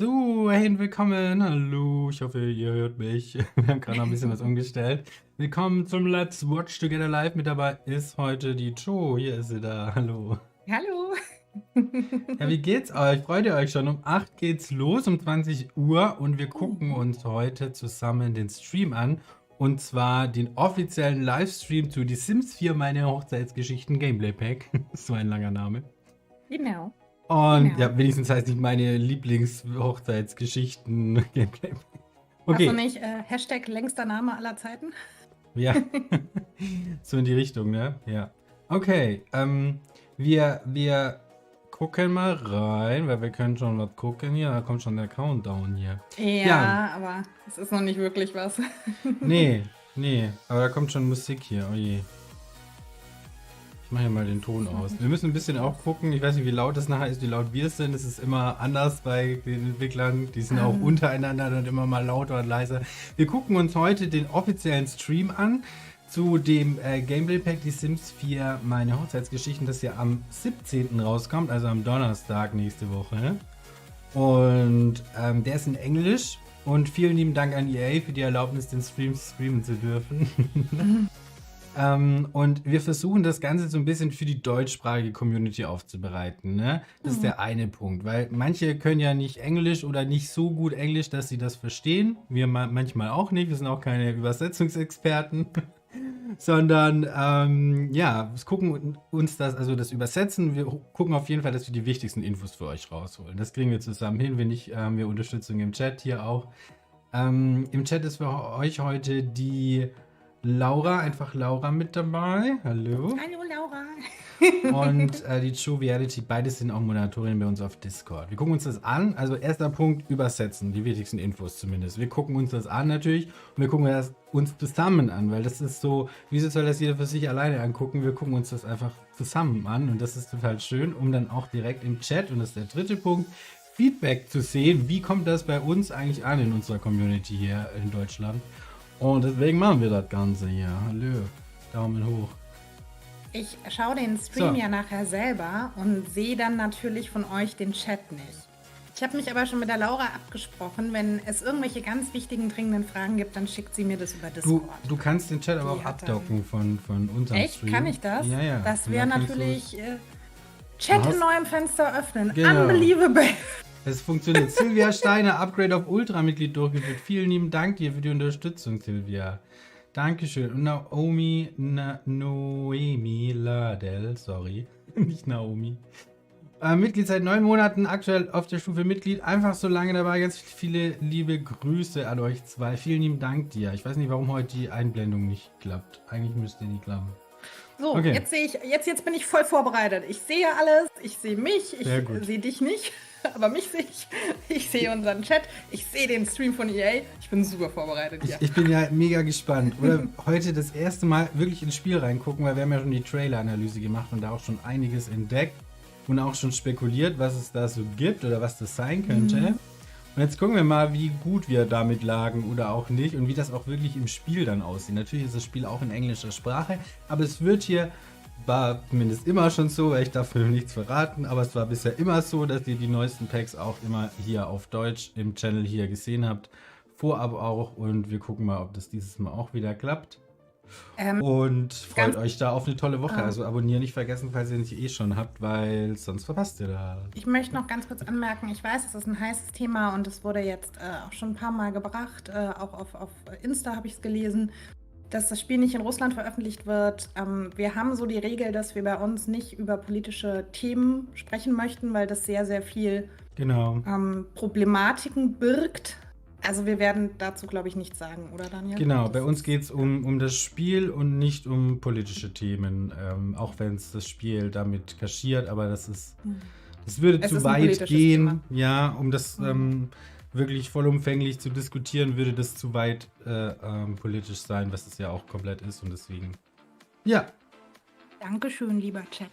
So, hey, willkommen. Hallo, ich hoffe, ihr hört mich. Wir haben gerade noch ein bisschen was umgestellt. Willkommen zum Let's Watch Together Live. Mit dabei ist heute die Jo. Hier ist sie da. Hallo. Hallo. Ja, wie geht's euch? Freut ihr euch schon? Um 8 geht's los, um 20 Uhr. Und wir gucken uns heute zusammen den Stream an. Und zwar den offiziellen Livestream zu Die Sims 4, meine Hochzeitsgeschichten Gameplay-Pack. So ein langer Name. Genau. Und ja, wenigstens heißt nicht meine Lieblings-Hochzeitsgeschichten Gameplay. Okay. Hast du nicht Hashtag längster Name aller Zeiten? Ja. So in die Richtung, ne? Ja. Okay. Wir gucken mal rein, weil wir können schon was gucken hier. Da kommt schon der Countdown hier. Ja, aber es ist noch nicht wirklich was. Nee, aber da kommt schon Musik hier. Oh je. Ich mache hier mal den Ton aus. Wir müssen ein bisschen auch gucken. Ich weiß nicht, wie laut das nachher ist, wie laut wir sind. Es ist immer anders bei den Entwicklern. Die sind auch untereinander dann immer mal lauter und leiser. Wir gucken uns heute den offiziellen Stream an zu dem Gameplay-Pack Die Sims 4 meine Hochzeitsgeschichten, das ja am 17. rauskommt, also am Donnerstag nächste Woche. Und der ist in Englisch. Und vielen lieben Dank an EA für die Erlaubnis, den Stream streamen zu dürfen. Und wir versuchen das Ganze so ein bisschen für die deutschsprachige Community aufzubereiten. Ne? Das ist der eine Punkt, weil manche können ja nicht Englisch oder nicht so gut Englisch, dass sie das verstehen. Wir manchmal auch nicht, wir sind auch keine Übersetzungsexperten. Sondern, ja, wir gucken uns das Übersetzen. Wir gucken auf jeden Fall, dass wir die wichtigsten Infos für euch rausholen. Das kriegen wir zusammen hin. Wenn nicht, haben wir Unterstützung im Chat hier auch. Im Chat ist für euch heute die Laura, einfach Laura mit dabei. Hallo. Hallo Laura. Und die True Reality, beide sind auch Moderatorinnen bei uns auf Discord. Wir gucken uns das an. Also erster Punkt, übersetzen. Die wichtigsten Infos zumindest. Wir gucken uns das an natürlich. Und wir gucken das uns zusammen an. Weil das ist so, wieso soll das jeder für sich alleine angucken? Wir gucken uns das einfach zusammen an. Und das ist total schön, um dann auch direkt im Chat, und das ist der dritte Punkt, Feedback zu sehen. Wie kommt das bei uns eigentlich an in unserer Community hier in Deutschland? Und deswegen machen wir das Ganze hier. Hallo. Daumen hoch. Ich schaue den Stream ja nachher selber und sehe dann natürlich von euch den Chat nicht. Ich habe mich aber schon mit der Laura abgesprochen, wenn es irgendwelche ganz wichtigen, dringenden Fragen gibt, dann schickt sie mir das über Discord. Du kannst den Chat aber auch abdocken von unserem Echt? Stream. Kann ich das? Ja. Das wäre natürlich Chat in neuem Fenster öffnen. Genau. Unbelievable. Es funktioniert. Silvia Steiner, Upgrade auf Ultra-Mitglied durchgeführt. Vielen lieben Dank dir für die Unterstützung, Silvia. Dankeschön. Und Noemi Ladel, sorry, nicht Naomi. Mitglied seit 9 Monaten, aktuell auf der Stufe Mitglied. Einfach so lange dabei. Ganz viele liebe Grüße an euch zwei. Vielen lieben Dank dir. Ich weiß nicht, warum heute die Einblendung nicht klappt. Eigentlich müsste die klappen. So, okay. Jetzt bin ich voll vorbereitet. Ich sehe alles, ich sehe mich, ich sehe dich nicht, aber mich sehe ich. Ich sehe unseren Chat, ich sehe den Stream von EA. Ich bin super vorbereitet hier. Ich bin ja mega gespannt. Oder heute das erste Mal wirklich ins Spiel reingucken, weil wir haben ja schon die Trailer-Analyse gemacht und da auch schon einiges entdeckt und auch schon spekuliert, was es da so gibt oder was das sein könnte. Und jetzt gucken wir mal, wie gut wir damit lagen oder auch nicht und wie das auch wirklich im Spiel dann aussieht. Natürlich ist das Spiel auch in englischer Sprache, aber es wird hier, war zumindest immer schon so, weil ich darf mir nichts verraten, aber es war bisher immer so, dass ihr die neuesten Packs auch immer hier auf Deutsch im Channel hier gesehen habt. Vorab auch, und wir gucken mal, ob das dieses Mal auch wieder klappt. Und freut euch da auf eine tolle Woche. Also abonnieren nicht vergessen, falls ihr nicht schon habt, weil sonst verpasst ihr das. Ich möchte noch ganz kurz anmerken, ich weiß, es ist ein heißes Thema und es wurde jetzt auch schon ein paar Mal gebracht, auch auf Insta habe ich es gelesen, dass das Spiel nicht in Russland veröffentlicht wird. Wir haben so die Regel, dass wir bei uns nicht über politische Themen sprechen möchten, weil das sehr, sehr viel Problematiken birgt. Also wir werden dazu, glaube ich, nichts sagen, oder Daniel? Genau, bei uns geht es um das Spiel und nicht um politische Themen, auch wenn es das Spiel damit kaschiert, aber das würde zu weit gehen, ja, um das wirklich vollumfänglich zu diskutieren, würde das zu weit politisch sein, was es ja auch komplett ist und deswegen, ja. Dankeschön, lieber Chat.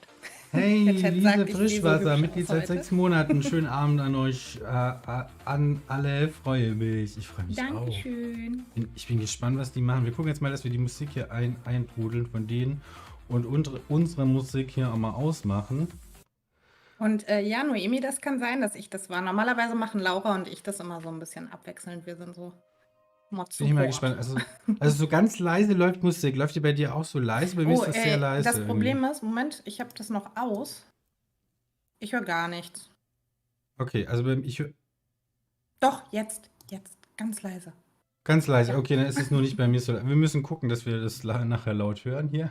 Hey, Lise Frischwasser, Mitglied seit 6 Monaten. Schönen Abend an euch, an alle. Freue mich. Ich freue mich Dankeschön. auch. Ich bin gespannt, was die machen. Wir gucken jetzt mal, dass wir die Musik hier eintrudeln von denen und unsere Musik hier auch mal ausmachen. Und ja, Noemi, das kann sein, dass ich das war. Normalerweise machen Laura und ich das immer so ein bisschen abwechselnd. Wir sind so Mod Bin ich mal Support. gespannt. Also so ganz leise läuft Musik. Läuft die bei dir auch so leise? Bei mir ist das sehr leise. das irgendwie. Problem ist, Moment, ich habe das noch aus. Ich höre gar nichts. Okay, also ich höre Doch, jetzt, ganz leise. ganz leise. Okay, dann ist es nur nicht bei mir so. Wir müssen gucken, dass wir das nachher laut hören hier.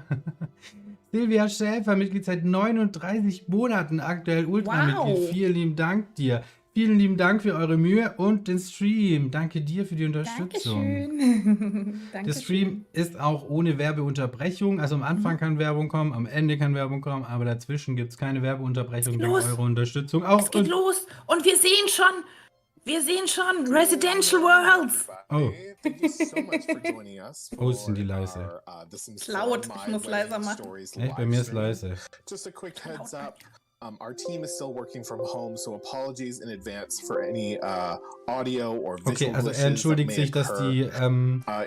Silvia Schäfer, Mitglied seit 39 Monaten, aktuell Ultramitglied. Wow. Vielen lieben Dank dir. Vielen lieben Dank für eure Mühe und den Stream. Danke dir für die Unterstützung. Dankeschön. Der Stream ist auch ohne Werbeunterbrechung. Also am Anfang kann Werbung kommen, am Ende kann Werbung kommen, aber dazwischen gibt es keine Werbeunterbrechung dank eurer Unterstützung. Auch Es geht los und wir sehen schon Residential Worlds. Oh. Thank you so much for joining us Oh, sind die leise. Laut, ich muss leiser machen. Echt, bei mir ist leise. Just a quick heads up. Our team is still working from home, so apologies in advance for any audio or visual Okay, also glitches er entschuldigt that sich, may dass occur.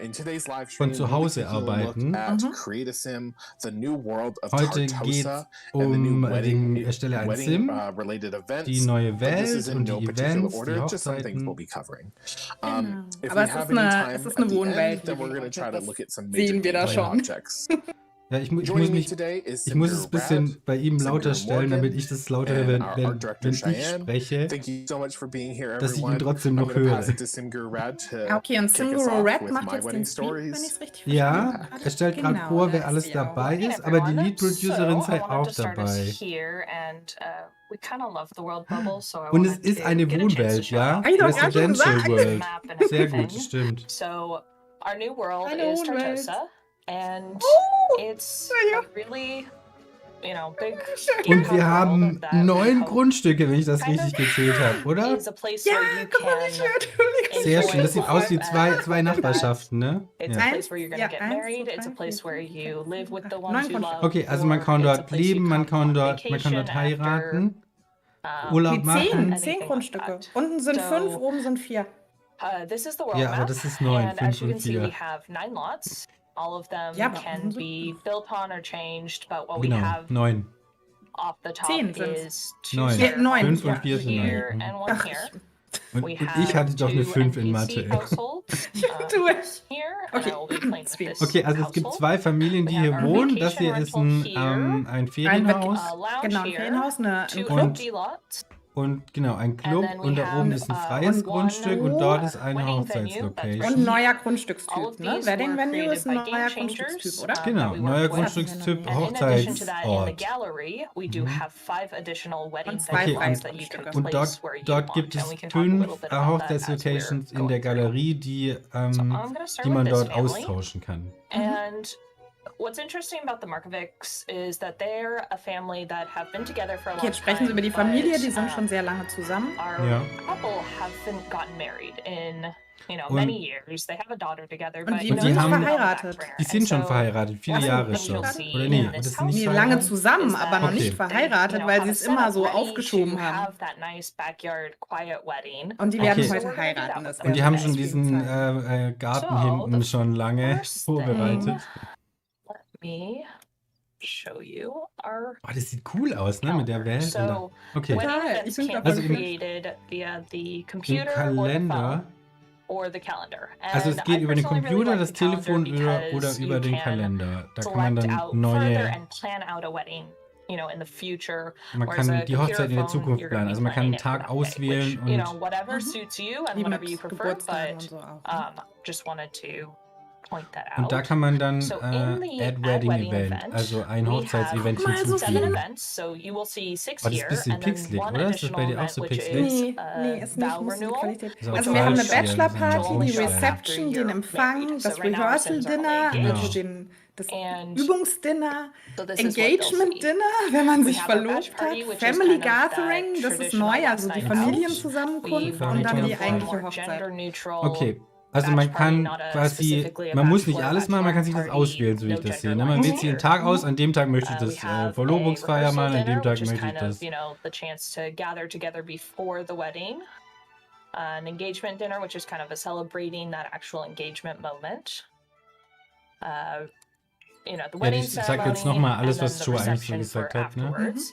die In today's live von stream, zu we'll Hause be taking a look arbeiten. at Create a Sim, the new world of Heute geht Tartosa, and the new die Erstelle ein Sim, related events. die neue But this is Welt in und no die particular Events, die order, just some things we'll Hochzeiten. be covering. Genau. If Aber we es ist have any eine time at the Wohnwelt, end, then wie we're going to gesagt, try to das look at some sehen major wir da gameplay schon. objects. Ja, ich muss Joining me mich today is Ich muss es ein Singer bisschen Rad, bei ihm lauter Singer stellen, damit Morgan, ich das lauter höre, and wenn, our wenn, art director wenn ich Cheyenne. spreche, Thank you so much for being here, dass ich ihn everyone. trotzdem I'm noch going to pass höre. it to Singer Rad Ah, to okay, und kick us Singuro off Red with macht my jetzt wedding den Stream, wenn ich stories. es richtig verstanden Ja, habe. er stellt gerade Genau, vor, wer da alles ist sie auch. dabei Hey ist, aber die everyone. Lead-Producerin So, I sei wanted auch to start us dabei. here, and we kind of love the world bubble, so I Und es wanted ist to eine get a chance to Wohnwelt, show ja? off Hab ich doch gerade schon Residential gesagt. the World. map and Sehr everything. gut, stimmt. So, our new world Eine is Wohnwelt. Tartosa, and it's ja. a really, big Und wir world haben that we 9 hope Grundstücke, wenn ich das kind richtig of gezählt habe, oder? is a place Ja, where you guck mal, wie can schön. Sehr enjoy schön, das sieht aus wie life zwei Nachbarschaften, ne? It's a Ja. place where you're gonna Ja, get 1, married. 2, It's a 3, place 4, where 5, you 6, live 7, with the 8, ones 9 you Grundstücke. love. Okay, also man or kann it's a dort place you leben, man come kann on dort vacation heiraten, after, Urlaub um, machen. 10 anything Grundstücke. like that. Unten sind So, 5, oben sind 4. This is the world Ja, aber map, das ist 9, and as 5 you und can see, we 4. have 9 lots. All of them Ja, aber can unten sind be 5. built on or changed, but what we Genau, have 9. off the top 10 sind's. is 2 9. starter 9, 5 homes, und ja. 4 sind here 9. and one Ach, here. Und We ich have hatte doch eine 2 5 in Mathe, NPC ey. households Du here, echt. and I Okay. will be playing with this Okay, also es gibt household. 2 Familien, die We hier have our wohnen. Das hier vacation ist rental here, ein Ferienhaus lounge Genau, ein here, Ferienhaus, 2 ein 2 Club. empty lots, und genau, ein and Club then und we da oben have ist ein freies one Grundstück und dort ist eine wedding venue that's Hochzeitslocation. right Und ein neuer here. All of Grundstückstyp, ne? these Wedding were Venue created ist ein by neuer game Grundstückstyp, changers oder? Genau, that we neuer worked with. Grundstückstyp, And in addition to that, in the Hochzeitsort. gallery, we do Mhm. have 5 additional wedding Und 2 Okay, venues that you can Freigrundstücke. Und place where you dort want, gibt and es we can talk a little 5 bit about that as we're Hochzeitslocations in going der through. Galerie, So I'm gonna start die with man this dort family. austauschen kann. And what's interesting about the Markovics is that they're a family that have been together for a Okay, long jetzt sprechen Sie über time, die Familie, die but sind schon sehr lange zusammen. our Ja. couple haven't gotten married in Und- many years. They have a daughter together, Und but die you Und know, die it's haben- been on the verheiratet. back burner. Die sind And schon so verheiratet, viele Was Jahre things schon. you'll see Oder in nee, this das sind nicht Nee, house lange verheiratet. zusammen, is aber that noch Okay. nicht verheiratet, they, weil have sie a es immer setup so ready aufgeschoben to haben. have that nice backyard quiet wedding. Und die Okay. werden So heute we're gonna do that heiraten. with Das them. Und die werden haben wir schon im Stream diesen zeigen. Garten So, hinten the schon lange first vorbereitet. Let me show you our Oh, das sieht cool aus, ne? Mit der Welt. Und da. So, Okay, wedding Total, events ich bin can davon be Also im- created via the im computer or the phone Kalender. or the calendar. Also es And geht I über den personally really Computer, like das the calendar Telefon oder because über you den can Kalender. Da kann man select dann out further neue, and plan out a wedding, in the future. man Whereas kann a die Hochzeit in der computer phone, Zukunft you're gonna planen. be Also man kann planning einen it for Tag that day, auswählen which, und whatever Mhm. suits you and Wie whatever you mit prefer, Geburtstagen und but so auch. just wanted to point that Und da out. kann man dann So in the Add Wedding wedding Event, event, also ein we Hochzeitsevent have- Guck mal, so 7 hinzufügen. events, so you will see 6 Oh, das ist ein here, bisschen and then pixelig, one oder? Ist das bei additional dir auch event, so which pixelig? is Nee, ist nicht, vow muss die renewal. Qualität. Ist auch Also wir haben eine falsch, ja, Bachelorparty, das ist die umstellen. Reception, den Empfang, das So right now our Sims are Rehearsal-Dinner, only Genau. also engaged. das And Übungsdinner, so this is what they'll see. Engagement-Dinner, wenn man We sich have our verlobt batch party, hat, which is Family kind of that Gathering, das ist traditional neu, also last die night Familienzusammenkunft We und wanted dann to die go for a eigentliche more Hochzeit. gender-neutral Okay, also batch man party, kann not a quasi, specifically a man muss nicht bachelor alles machen, man kann sich das bachelor auswählen, so wie party, ich no das sehe. gender Ne? Man wählt sich einen lines here. Tag aus, an dem Tag möchte ich We das have a Verlobungsfeier rehearsal machen, an dem dinner, Tag which is möchte ich kind of, das. the chance to gather together before the wedding. An engagement dinner, which is kind of a celebrating that actual engagement moment. The Ja, wedding ich sag jetzt ceremony, nochmal alles, and was then Joe the eigentlich so reception for gesagt hat, ne? afterwards.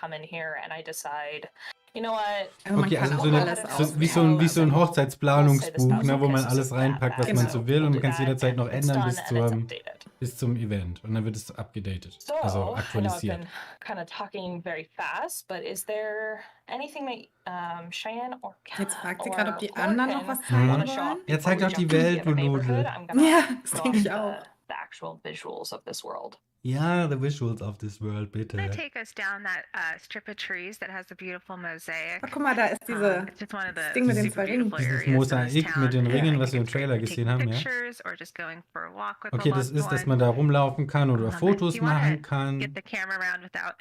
come in here and I decide, you know what? Also man Okay, kann also auch so, alles wie so ein auswählen. Hochzeitsplanungsbuch, ne, wo man alles So reinpackt, was that man back. so will, und man kann es We'll do jederzeit that, noch and it's ändern done and it's updated. bis zum Event. Und dann wird es abgedatet, So, also I know I've aktualisiert. been kind of talking very fast, but is there anything that Cheyenne or Jetzt fragt sie or gerade, ob die Jorgen anderen noch was zeigen wanna Mhm. show wollen. off Ja, before zeig we doch die jump into the Welt, other du neighborhood? Nudel. I'm gonna Ja, das show denke off ich auch. the actual visuals of this world. Ja, the visuals of this world, I'm gonna bitte. take us down that strip of trees that has a beautiful mosaic. Ach, guck mal, da ist It's just one of das the Ding mit den super 2 Ringen. beautiful Dieses areas in this Mosaik mit town. den Ringen, I was think wir im it's great Trailer for gesehen taking haben, ja. pictures or just going for a walk with Okay, a das loved ist, dass one. man da rumlaufen kann oder If Fotos you wanna machen get kann. the camera around without,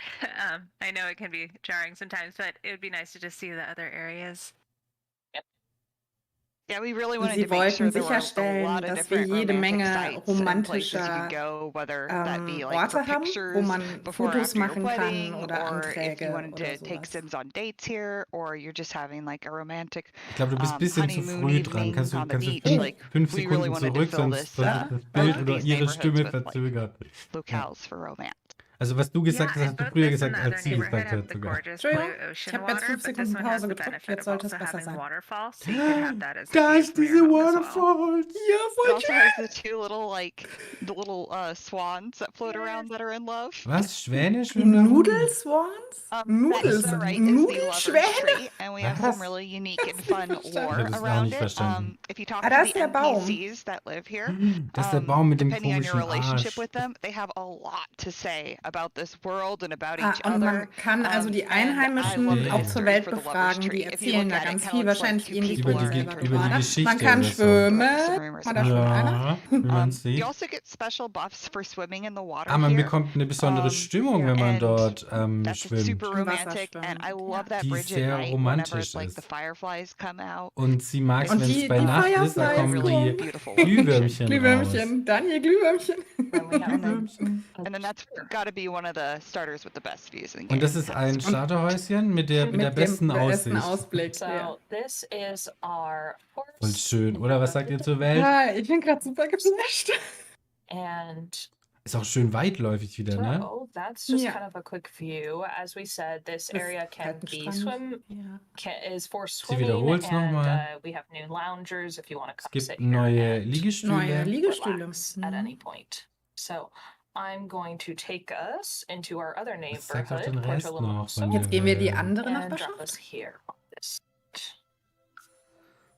I know it can be jarring sometimes, but it would be nice to just see the other areas. Yeah, we really Und wanted sie to make sure wollten there were a sicherstellen, lot of dass wir different jede romantic Menge sites and places you romantischer can go, whether that be like Orte for haben, wo pictures man before or Fotos after your machen kann wedding, oder or if you Anträge wanted oder to take sowas. Sims on dates here, or you're just having like a romantic Ich glaube, du bist ein bisschen zu honeymoon früh dran. evening Kannst du, on the kannst du beach. fünf, Like 5 we really Sekunden wanted to zurück, fill sonst this wird das Bild oder these ihre neighborhoods Stimme with like verzögert. Ja. locales for romance. Also was du gesagt hast, Yeah, hast du and both früher this and gesagt, the als other sie neighborhood gesagt have hat the sogar. gorgeous blue Entschuldigung, ich ocean habe jetzt water, 5 but this Sekunden one has Pause the gedrückt, benefit jetzt of sollte es also besser having sein. waterfalls, so you can have that as a Da view ist from your diese home as well. Waterfall. Ja, It voll also schön. has the two little the little swans that float around that are in love. Was? Schwäne Die schwimmen da rum? Nudelswans? That Nudels, to the right is the lovers Nudelschwäne? tree, and we have some Was? really unique and Hab's fun nicht Ich lore habe verstanden. das auch around nicht it. verstanden. If you talk Ah, to da the ist der Baum. NPCs that live here, Das ist der Baum mit dem depending on your komischen relationship Arsch. with them, they have a lot to say about this world and about Ah, each und other. man kann also die And I love Einheimischen the auch zur history Welt for the lovers befragen. Die tree. If you erzählen look da at it, ganz kind viel, of looks like wahrscheinlich two ähnlich wie Über people die, die on selber über die gerade. Geschichte Man kann oder so. schwimmen. some rumors Hat da about schon that. einer? Ja, wie man sieht. You also get special buffs for swimming in the water Ah, man here. bekommt eine besondere Stimmung, ja. wenn man And dort that's schwimmt. super Im Wasser romantic, and I schwimmen. love Ja. that Die bridge at sehr night whenever romantisch like the ist. fireflies come out. Und sie mag es, Und wenn es die bei Nacht ist, da Fireflies kommen really die beautiful location. Glühwürmchen raus. Glühwürmchen. Daniel, Glühwürmchen. Then we have Glühwürmchen. And then that's got to be one of the starters with the best views in the game. Und das ist ein Starterhäuschen mit der Mit dem besten besten Aussicht. Ausblick. So Ja. this is our Voll horse. schön, oder? Was sagt ihr zur Welt? Ja, ich bin gerade super geflasht. And Ist auch schön weitläufig wieder, ne? so that's just Ja. kind of a quick view. As we said, this Das area ist can halt ein be Strand. Ja. is for Sie swimming, wiederholt's and nochmal. we have new loungers if you want to Es come gibt sit here neue and Liegestühle. Neue Liegestühle. relax at any point. So I'm going to take us into our other Das zeigt auch den neighborhood, Rest Porto noch, Lamoso, wenn Jetzt gehen wir die will. andere and drop Nachbarschaft. us here on this.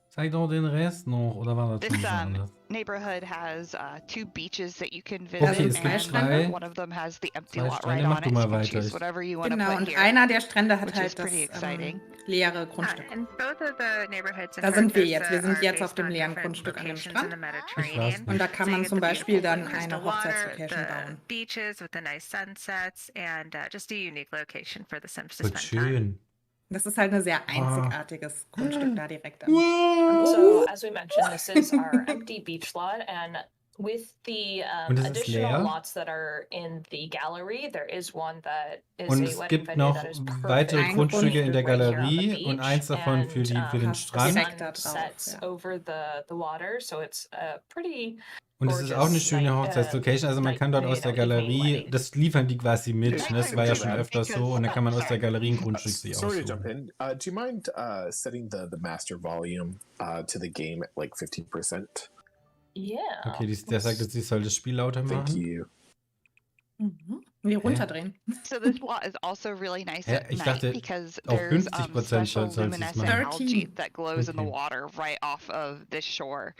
Zeig doch den Rest noch, oder war das This schon anders? neighborhood has 2 beaches that you can Da visit, sind es gibt and zwei- one of them has the empty zwei lot Strände. right Mach on du it. mal So you can weiter. choose whatever you want to Genau, put und here. einer der Strände hat which is halt das pretty exciting. leere Grundstück. In both of the neighborhoods in Da sind wir Turkey, jetzt. Wir sind are jetzt auf based dem on leeren different Grundstück an dem locations in the Strand. Ich weiß Mediterranean. Und da nicht. kann So you man get zum the Beispiel beautiful dann blue crystal eine water, Hochzeitslocation the bauen. beaches with the nice sunsets, and just a unique location for the Sims to Voll spend time. schön. Das ist halt ein sehr einzigartiges Grundstück da direkt am. Wow. So as we mentioned, this is our empty beach lot, and with the Und es ist additional leer. lots that are in the gallery, there is one that is Und a es wedding gibt venue noch that is perfect. weitere Ein Grundstücke in der right here on the Galerie und beach, eins davon für den and Strand. direkt da the sun drauf, sets ja. over the water, so it's a pretty Und es ist auch eine schöne Hochzeitslocation, also man kann dort aus der Galerie, das liefern die quasi mit, ne? Das war ja schon öfters so, und dann kann man aus der Galerie ein Grundstück sich Sorry to jump aussuchen. in. Do you mind setting the master volume to the game at like 15%? Yeah. Okay, der sagt jetzt, ich soll das Spiel lauter Thank machen. you. Wir runterdrehen. So this lot is also really nice Hä? at Ich night dachte, because auf there's 50% special soll's luminescent machen. algae 13. that glows in the Okay. water right off of this shore.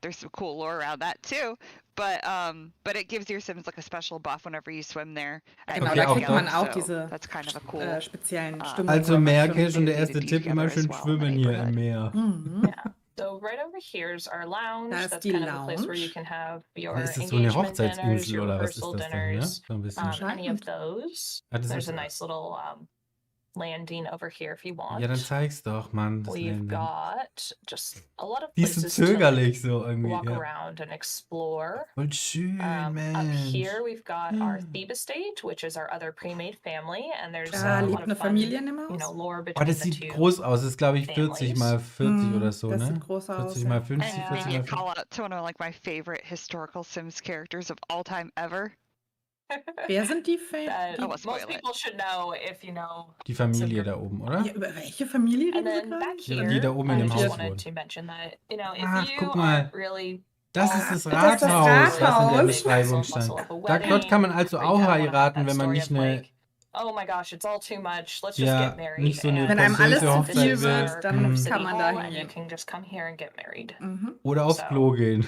There's some cool lore around that too, but it gives your Sims like a special buff whenever you swim there. at Genau, Okay, da auch kriegt man dort. auch so diese that's kind of a cool. speziellen Ah. Stimmungen. Also oder was merke schon- schon, der erste Community Tipp, immer together as schön well in the schwimmen hier im neighborhood. Meer. Mhm. So right over here is our lounge. Da ist That's die kind of a place where Lounge. you can have your Ist das so eine engagement dinners, Hochzeitsinsel your oder was ist rehearsal das denn, ja? dinners, So ein bisschen. any of Anscheinend. those. Ah, das There's ist, a nice little landing over here if you want. ja, dann zeig's doch, Mann. Das We've Landing. got just a lot of Die ist so places to zögerlich so irgendwie. walk Ja. around and explore. Voll schön, Up Mensch. here we've got our Thebe estate, which is our other pre-made family, and there's Da a lebt lot eine of fun, Familie in dem you know, Haus. lore Oh, between das the sieht two. groß aus. Das ist, glaube ich, 40 mal 40 Mhm, oder so, das ne? sieht groß aus, 40 ja. mal 50, Ja. 40 Maybe mal a 50. call out to one of like my favorite historical Sims characters of all time ever. Wer sind die Fan? That Oh, most spoil it. people should know if you know. Die Familie da oben, oder? Ja, über welche Familie And reden wir then gerade? back Ja, here, die da oben in I dem just Haus wanted wohnen. to mention that, you know, if Ach, you guck mal. aren't really Das ist das das Rathaus, was in der Rathaus. Beschreibung stand. Dort kann man also auch heiraten, wenn man nicht eine, oh my gosh, it's all too much. Let's just ja, get married. nicht so eine Wenn einem alles persönliche zu viel Hochzeit wird, will. dann Mhm. kann man da and you hingehen. can just come here and get married. Mhm. Oder aufs So. Klo gehen.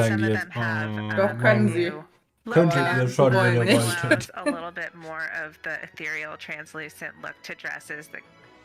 wahrscheinlich of jetzt. them have Doch, können sie. new Könntet logos, ihr schon, wenn ihr which wolltet. allows a little bit more of the ethereal, translucent look to dresses that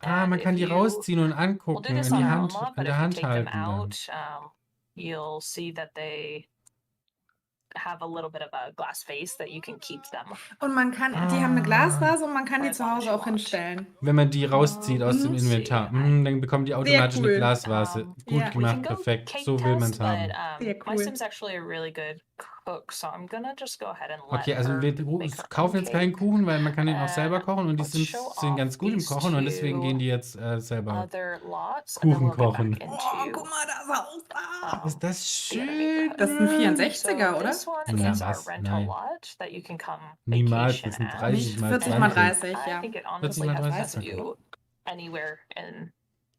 Ah, man if kann die you- rausziehen und We'll angucken, do in this die on Hand, Alma, in but der if you Hand take them halten dann. out, you'll see that they have a little bit of a glass vase that you can keep them. Und man kann, die haben eine Glasvase und man kann die zu Hause auch hinstellen. Wenn man die rauszieht aus dem Inventar, dann bekommen die automatisch eine cool. Glasvase. Gut Ja. gemacht, perfekt. So will man es haben. Sehr My cool. Sim's actually a really good cook, so I'm gonna just go ahead and let Okay, also her wir make her kaufen own jetzt keinen cake. Kuchen, weil man kann den auch selber kochen und die Let's Sims show sind ganz off gut im these Kochen und deswegen two gehen die jetzt selber other lots, and then Kuchen we'll get kochen. back Oh, into guck mal, das Haus da. Ist das the enemy schön. bread. Das ist ein 64er, So oder? this one Na, is our was? rental Nein. lot that you can come Niemals, vacation das sind at. 30 Nicht mal 40 mal 20. 30, I ja. think it 40 honestly mal has 30, best view anywhere in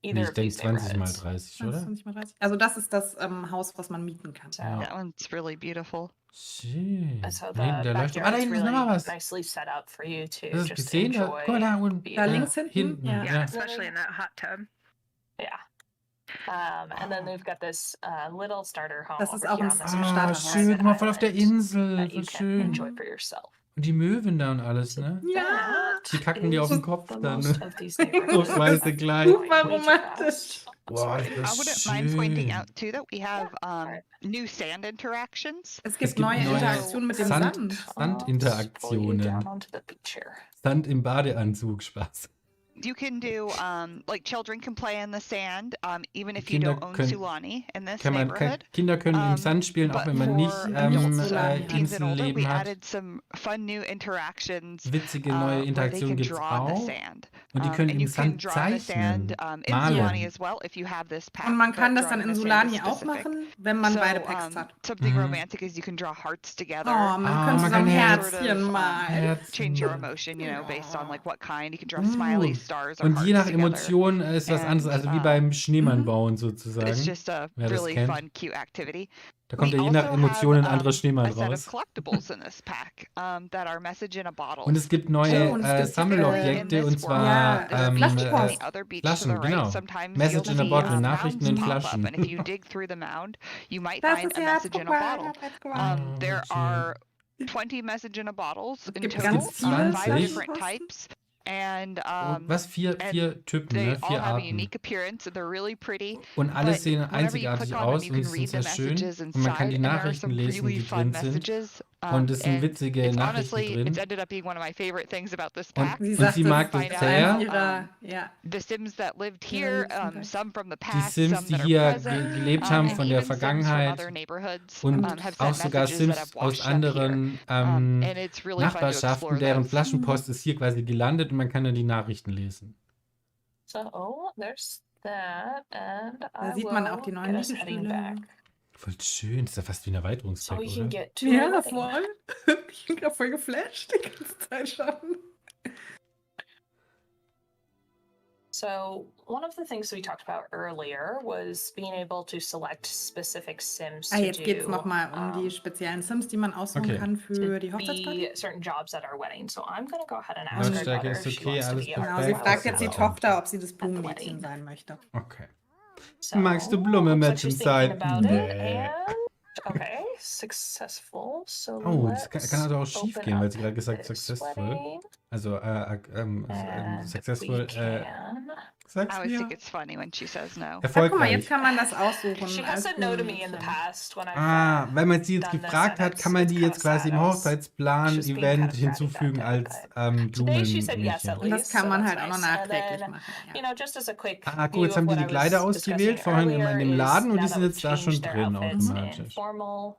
Nee, either ich of denke these 20 mal neighborhoods. 30, oder? 20 mal 30. Also das ist das Haus, was man mieten kann. So, Ja. That one's really beautiful. Schön. so Da hinten the der Leuchtturm. Ah, da backyard's hinten ist really noch mal was. nicely set up for you to Hast du es just gesehen? Da, enjoy. guck mal da unten. being Da there. links hinten? Ja. Yeah, especially in that hot tub. Yeah. And then they've got this little starter home Das ist over auch here ein on this Ah, schön. Starterhaus. private Guck mal, voll auf der island Insel. that you Voll can enjoy schön. for yourself. Und die Möwen da und alles, ne? Ja. Die kacken dir auf den is Kopf the dann. most of these So neighborhoods. scheiße klein. Super Way too romantisch. fast. Boah, I das wouldn't ist mind pointing schön. out too that we have new sand interactions. Es Es gibt gibt neue neue Interaktionen mit dem Sand- Sand. Pull you Sandinteraktionen. down onto the beach here. Sand im Badeanzug, Spaß. You can do like children can play in the sand, even if you Kinder don't own können- Sulani in this Kinder können im Sand spielen, auch but wenn man nicht for adults, teens and older, Inselnleben we hat. added some fun new interactions. Witzige neue Where they Interaktionen can gibt es draw on the auch. sand. Und die können And im you can Sand draw on the sand zeichnen, in Sulani malen. as well if you have this pack. Und man kann but das dann drawing in the sand is Sulani auch specific. machen, wenn man So, beide Packs hat. something Mhm. romantic is you can draw hearts together. Oh, man Ah, kann man zusammen kann Herzchen sort of, malen. Change your emotion, you know, based on like what kind. You can draw Uh. smileys, stars, or Und hearts je nach together. Emotion ist was And, anderes, also wie beim Schneemann bauen sozusagen. It's just a Wer das really kennt. fun, cute activity. Da kommt We ja je nach also Emotion ein have, anderer Schneemann a set of raus. collectibles in this pack that are message in a bottle. Und es gibt Oh, neue und es gibt Sammelobjekte, in und this zwar world, Ja, Flaschenpost. the other beach Flaschen, to the right, genau. sometimes Message you'll in a see, bottle, Nachrichten in mounds pop up, Flaschen. and if you dig through the mound, you might Das find ist a Herz, message in guck a mal. bottle. Oh, There schön. are 20 message in a bottles in gibt total, ganz viele 5 different Flaschenposten. types, and Und was? Vier Typen, they ne? all 4 have a Arten. unique appearance. They're really pretty. Und alles But sehen whenever you einzigartig click on them, aus you und can sind read sehr the schön. messages Und man kann inside, die and there are Nachrichten some lesen, really die fun drin sind. messages. Und es sind And witzige it's Nachrichten honestly, drin. it's ended up being one of my favorite things about this Und, pack. Sie und sagt, sie das mag ist das find out sehr. eins ihrer, ja. The Sims that lived Ihre here, liebsten some from the Die past, Sims, some die that are hier present, gelebt haben and von der even Sims from Vergangenheit other neighborhoods und have auch sent sogar messages that Sims have aus washed up here. anderen And it's really fun to explore Nachbarschaften, deren those. Flaschenpost ist hier quasi gelandet und man kann dann die Nachrichten lesen. So there's that, and Da I sieht man will auch die get neuen us heading Liegestühle. back Voll schön, das ist ja fast wie ein so Erweiterungspack, we can oder? get to the Ja, wedding. voll. Ich bin gerade voll geflasht die ganze Zeit schon. So one of the things we talked about earlier was being able to select specific Sims Ah, to jetzt geht es do nochmal um die speziellen Sims, die man aussuchen Okay. kann für die be Hochzeitsparty. certain jobs at our wedding. So I'm gonna go ahead and ask our Lautstärke daughter ist if she okay, wants to alles be our Genau, sie perfekt. fragt jetzt die Super. Tochter, ob sie das Blumenmädchen sein möchte. Okay. So, Magst du looks like Blumenmädchen she's thinking sein? about it, Nee. and okay, successful. So Oh, das let's kann also auch schief open gehen, weil up sie gerade gesagt this successful. wedding, Also, and successful, we can. I sag's always mir. think it's funny when she says no. Ah, guck mal, Erfolgreich. jetzt kann man das aussuchen. She als has said no to me in the Blumenmädchen. past when I've Weil man sie jetzt done this, gefragt and hat, kann man it's die kinda jetzt quasi im sad. Hochzeitsplan, She's being Event kind of bratty hinzufügen about it, als Today she said yes at Blumenmädchen. Und das least, kann so man that's halt auch noch nice. And nachträglich then, machen. you know, just as a quick Ah, guck, view jetzt of haben die what die I Kleider was ausgewählt, discussing vorhin immer in dem earlier Laden, is und now die that sind we've jetzt da schon changed their drin outfits automatisch. in formal,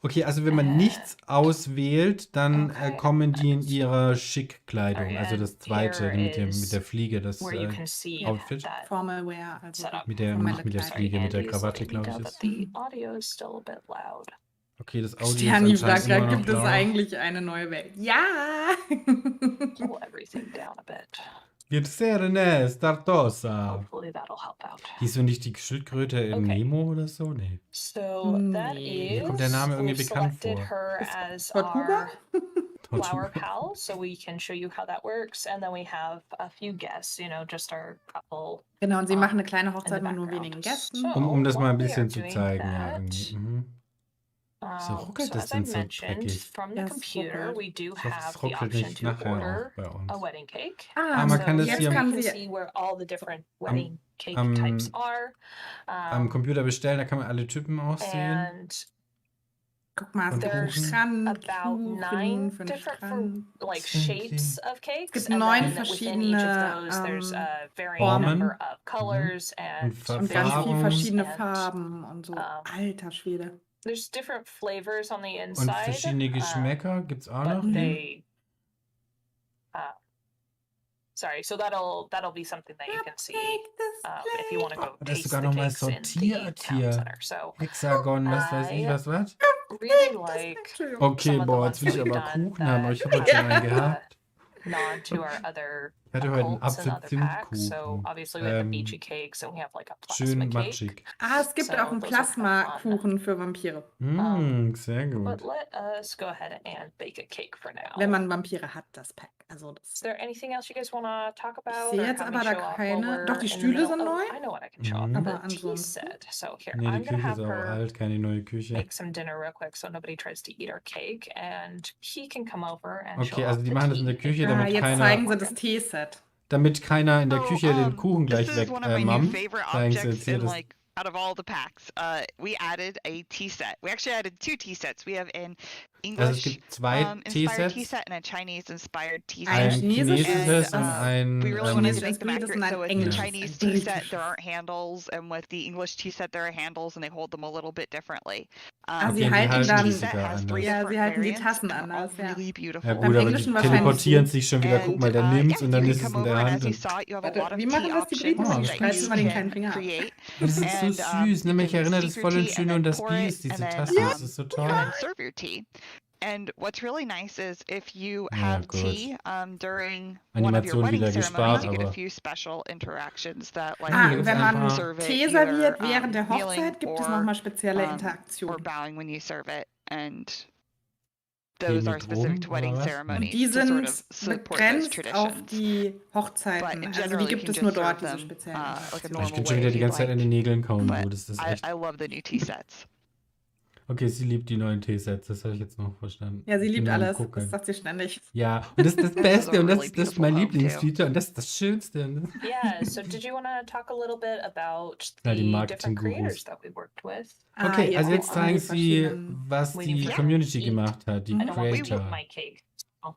Okay, also wenn man nichts auswählt, dann Okay. kommen die in ihrer Schickkleidung. Okay, Also and das zweite here mit is der Fliege, das where you can see Outfit. that Formal Wear, also setup. Mit der, formelle nicht mit der Kleidung. Fliege, mit der Andy's Krawatte, letting me glaube know ich. that Ist. the audio is still a bit loud. Okay, das Audio ist Sterni fragt anscheinend immer gerade, noch gibt es laut. eigentlich eine neue Welt? Ja! Pull everything down a bit. Gitserne, Startosa. Hopefully that'll help out. Hieß so nicht die Schildkröte in Okay. Nemo oder so? Nee. So that Nee. is, Mir kommt der Name irgendwie we've bekannt selected vor. her as Tortuga? our flower pal, so we can show you how that works, and then we have a few guests, you know, just our couple. Genau, und sie machen eine kleine in the Hochzeit mit nur background. wenigen Gästen. So, Um das mal ein while we bisschen are zu doing zeigen, ja, that, irgendwie. Mhm. Wieso ruckelt So das as I denn so mentioned, dreckig? from the Ja, es computer, ruckelt. we do Ich hoffe, have es the ruckelt option nicht to nachher auch order bei a uns. wedding cake. Ah, man kann das jetzt hier kann You can sie. see where all the different am, wedding cake types am, are. am Computer bestellen, da kann man alle Typen auch sehen. And Guck mal, es Von gibt einen there's Kuchen. about 9 Strandkuchen für einen different Strand. like Schön shapes clean. of Es cakes, gibt and 9 then within each of verschiedene those there's a varying Formen number Formen. of colors Und and und ganz viel Farben. verschiedene and Farben und so. Alter Schwede. there's different flavors on the Und inside, verschiedene Geschmäcker gibt es auch noch. but Mhm. they sorry, so that'll be something that you can see if you want to go Oh, das ist taste sogar the nochmal cakes in the sortiert town hier. center. So Hexagon, was weiß ich, was? really like Entschuldigung. Okay, some of the boah, ones jetzt will that ich we've aber done Kuchen haben, aber that ich habe heute schon einen gehabt. nod to our other Ich hatte heute einen cults and other packs. So Apfel-Zimt-Kuchen. obviously we have the beachy cakes and we have like a plasma Schön cake. matschig. Es gibt So auch einen those are kind of fun. Plasmakuchen für Vampire. Sehr But gut. let us go ahead and bake a cake for now. Wenn man Vampire hat, das Pack. Also Is das. there anything else you guys want to talk Ich about? sehe or jetzt have me aber da show off while keine. Doch, we're die in the Stühle middle? sind Oh, neu. I know what I can show off. Mhm. Aber The tea ansonsten. set. So here, Nee, die I'm gonna Küche ist have auch her alt, keine neue Küche. make some dinner real quick so nobody tries to eat our cake, and he can come over and show Okay, also off die the machen das in tea. der Küche, if damit Jetzt keiner- zeigen sie das Teeset. Damit keiner in der So, Küche den Kuchen this gleich is weg one of my new mammt. favorite Zeigen sie objects jetzt hier in das. like out of all the packs. We added a tea set. We actually added 2 tea sets. We have an Also es English gibt zwei inspired tea Teesets. set and a Chinese inspired tea Ein set. Ein chinesisches, chinesisches and, und das ein We really wanted to Chinesisch make them inspiriertes und accurate. ein So with the englisches, Chinese ein tea set, britisches. there aren't handles, and with the English tea set, there are handles, and they hold them a little bit differently. Ah, sie Okay, die halten halten dann. die Tea set sogar has 3 anders. Ja, different sie halten die variants, Tassen and all anders, ja. really beautiful. Ja Beim gut, aber die Englischen wahrscheinlich teleportieren so. sich schon wieder. Guck mal, der yeah, nimmt's und dann you ist can es come in der over, and Hand. as you Und saw, you have a Warte, lot of wie tea machen das die options Briten? Oh, Die das streichen that you immer den can kleinen Finger ab. create. das ist so And, süß, ne? you Mich can erinnert es steep your voll an tea and Schöne then und das pour it, Biest, diese and then, Tassen. Das ist so and toll. then serve your tea. And what's really nice is if you Ja, have gut. tea during one of your Animation wedding wieder ceremonies, gespart, you get a aber. few special interactions that like Ah, da Ah, gibt's wenn ein man paar. serve it Tee either serviert während der kneeling Hochzeit, gibt es or nochmal spezielle or Interaktionen. bowing when you serve it, and Tee those are mit specific rum to oder wedding was? Und ceremonies die to sort sind of support those begrenzt auf traditions. die But Hochzeiten. in Also die general, you gibt can es just nur serve dort, diese them speziellen like a Ich Interaktionen. normal könnte schon way wieder if die you'd ganze Zeit an den like. Nägeln kauen, But du. Das ist I echt. love the new tea sets. Okay, sie liebt die neuen Teesets, das habe ich jetzt noch verstanden. Ja, sie Ich bin liebt nur am alles. Das Gucken. sagt sie ständig. Ja, und das ist das This is Beste a und really das ist mein beautiful home too. Lieblingsfeature und das ist das Schönste. Yeah, so did you want to talk a little bit about Ja, die the different Marketing-Gurus. creators that we worked with? Okay, Jetzt also geht's jetzt um zeigen die sie, verschiedenen. was Waiting die for Community eat. gemacht hat, die I don't want to Creator. eat my cake. So.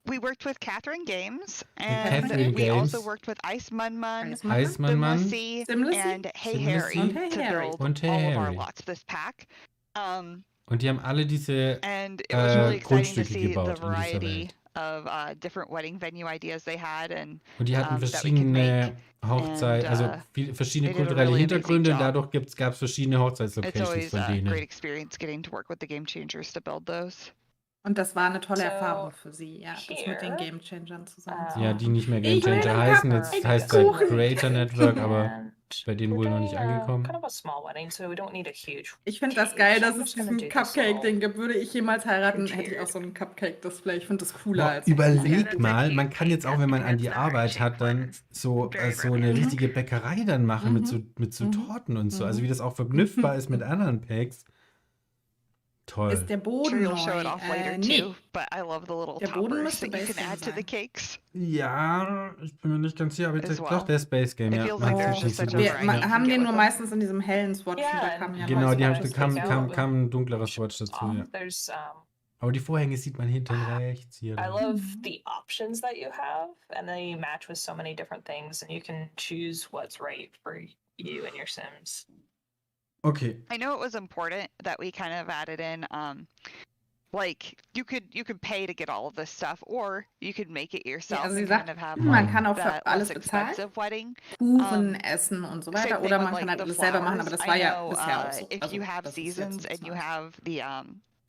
We worked with Catherine Games, Catherine and we also Games. worked with Ice Munmun, Eismannmann Simlessy, Simlessy? and Hey Simlessy. Harry Und Hey to Harry. build Und Hey all of our Harry. lots of this pack. Und die haben alle diese And it was really exciting to Grundstücke see the gebaut in dieser variety Welt. of different wedding venue ideas they had, and Und die hatten that we could make. verschiedene Hochzeit, And, also verschiedene they did a kulturelle really amazing Hintergründe und job. dadurch gab es verschiedene It's Hochzeitslocations always von a great denen. experience getting to work with the Game Changers to build those. Und das war eine tolle So, Erfahrung für sie, ja, das mit den here, Game Changern zusammen zu Ja, die machen. nicht mehr Game Ich will Changer einen heißen, jetzt Cupcake heißt es Kuchen. Creator Network, aber And bei denen we're wohl noch nicht doing angekommen. kind of a small wedding, so we don't need a huge. Ich finde das cake, geil, so dass I'm es just gonna diesen do this little Cupcake-Ding gibt. Würde ich jemals heiraten, hätte ich tiered. auch so ein Cupcake-Display. Ich finde das cooler Boah, als überleg that's mal, a man cute kann jetzt auch, wenn man an die cake. That's not Arbeit hat, dann heart-shaped so, Very so eine brilliant. richtige Bäckerei dann machen mit so Mhm. Torten und so. Also Mhm. wie das auch verknüpfbar ist mit anderen Packs. Toll. Ist der Sure, Boden you'll show it neu? off later Nee. too, but I love the little Der Boden toppers müsste that you can Base add to the sein. cakes. Ja, ich bin mir nicht ganz sicher, aber As doch, well. der ist Base Game, It ja. feels Man like there's sieht nicht just so such a gut. Wir variety you can haben get den with nur them. meistens in diesem hellen Swatch und da Yeah, kam ja Genau, meistens die haben, das kam, Base kam, Game. kam ein dunklerer Swatch dazu, ja. There's Aber die Vorhänge sieht man hinten rechts hier. I love the options that you have, and they match with so many different things, and you can choose what's right for you and your Sims. Okay, I know it was important that we kind of added in, like you could pay to get all of this stuff, or you could make it Ja, yourself also sie and sagt, kind of have man like kann auch für that alles less bezahlen. expensive wedding. Kuchen, Essen und so Same weiter. thing Oder with man kann like halt the alles selber machen, aber flowers. das I war ja know bisher auch so. if Also you have das ist jetzt seasons nichts and you Neues. have the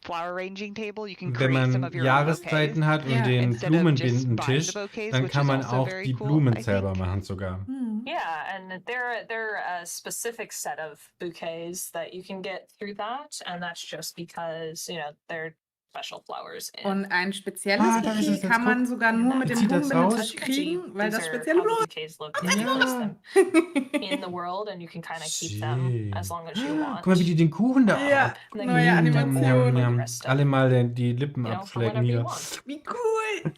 flower arranging table, you can wenn create some man of your own bouquets. Jahreszeiten hat und Ja. den Instead of just buying the Blumenbindentisch, bouquets, dann which kann is man also auch very die cool, Blumen I selber think. machen sogar. Mhm. Yeah, and they're a specific set of bouquets that you can get through that, and that's just because they're special flowers in. Und ein spezielles Ah, da ist es Bouquet jetzt, kann man guck. sogar nur mit Jetzt dem sieht das Blumenbild aus. kriegen, weil das These are spezielle how the Blumen. bouquets look if you place them in the world, and you can kind of keep them as Schön. long as you want. Guck mal, wie die den Kuchen da Ja, ab. And then neue you can Njam, decorate njam, Animation. the njam. rest of, Alle mal die Lippen for abschlecken whenever you hier. want. Wie cool.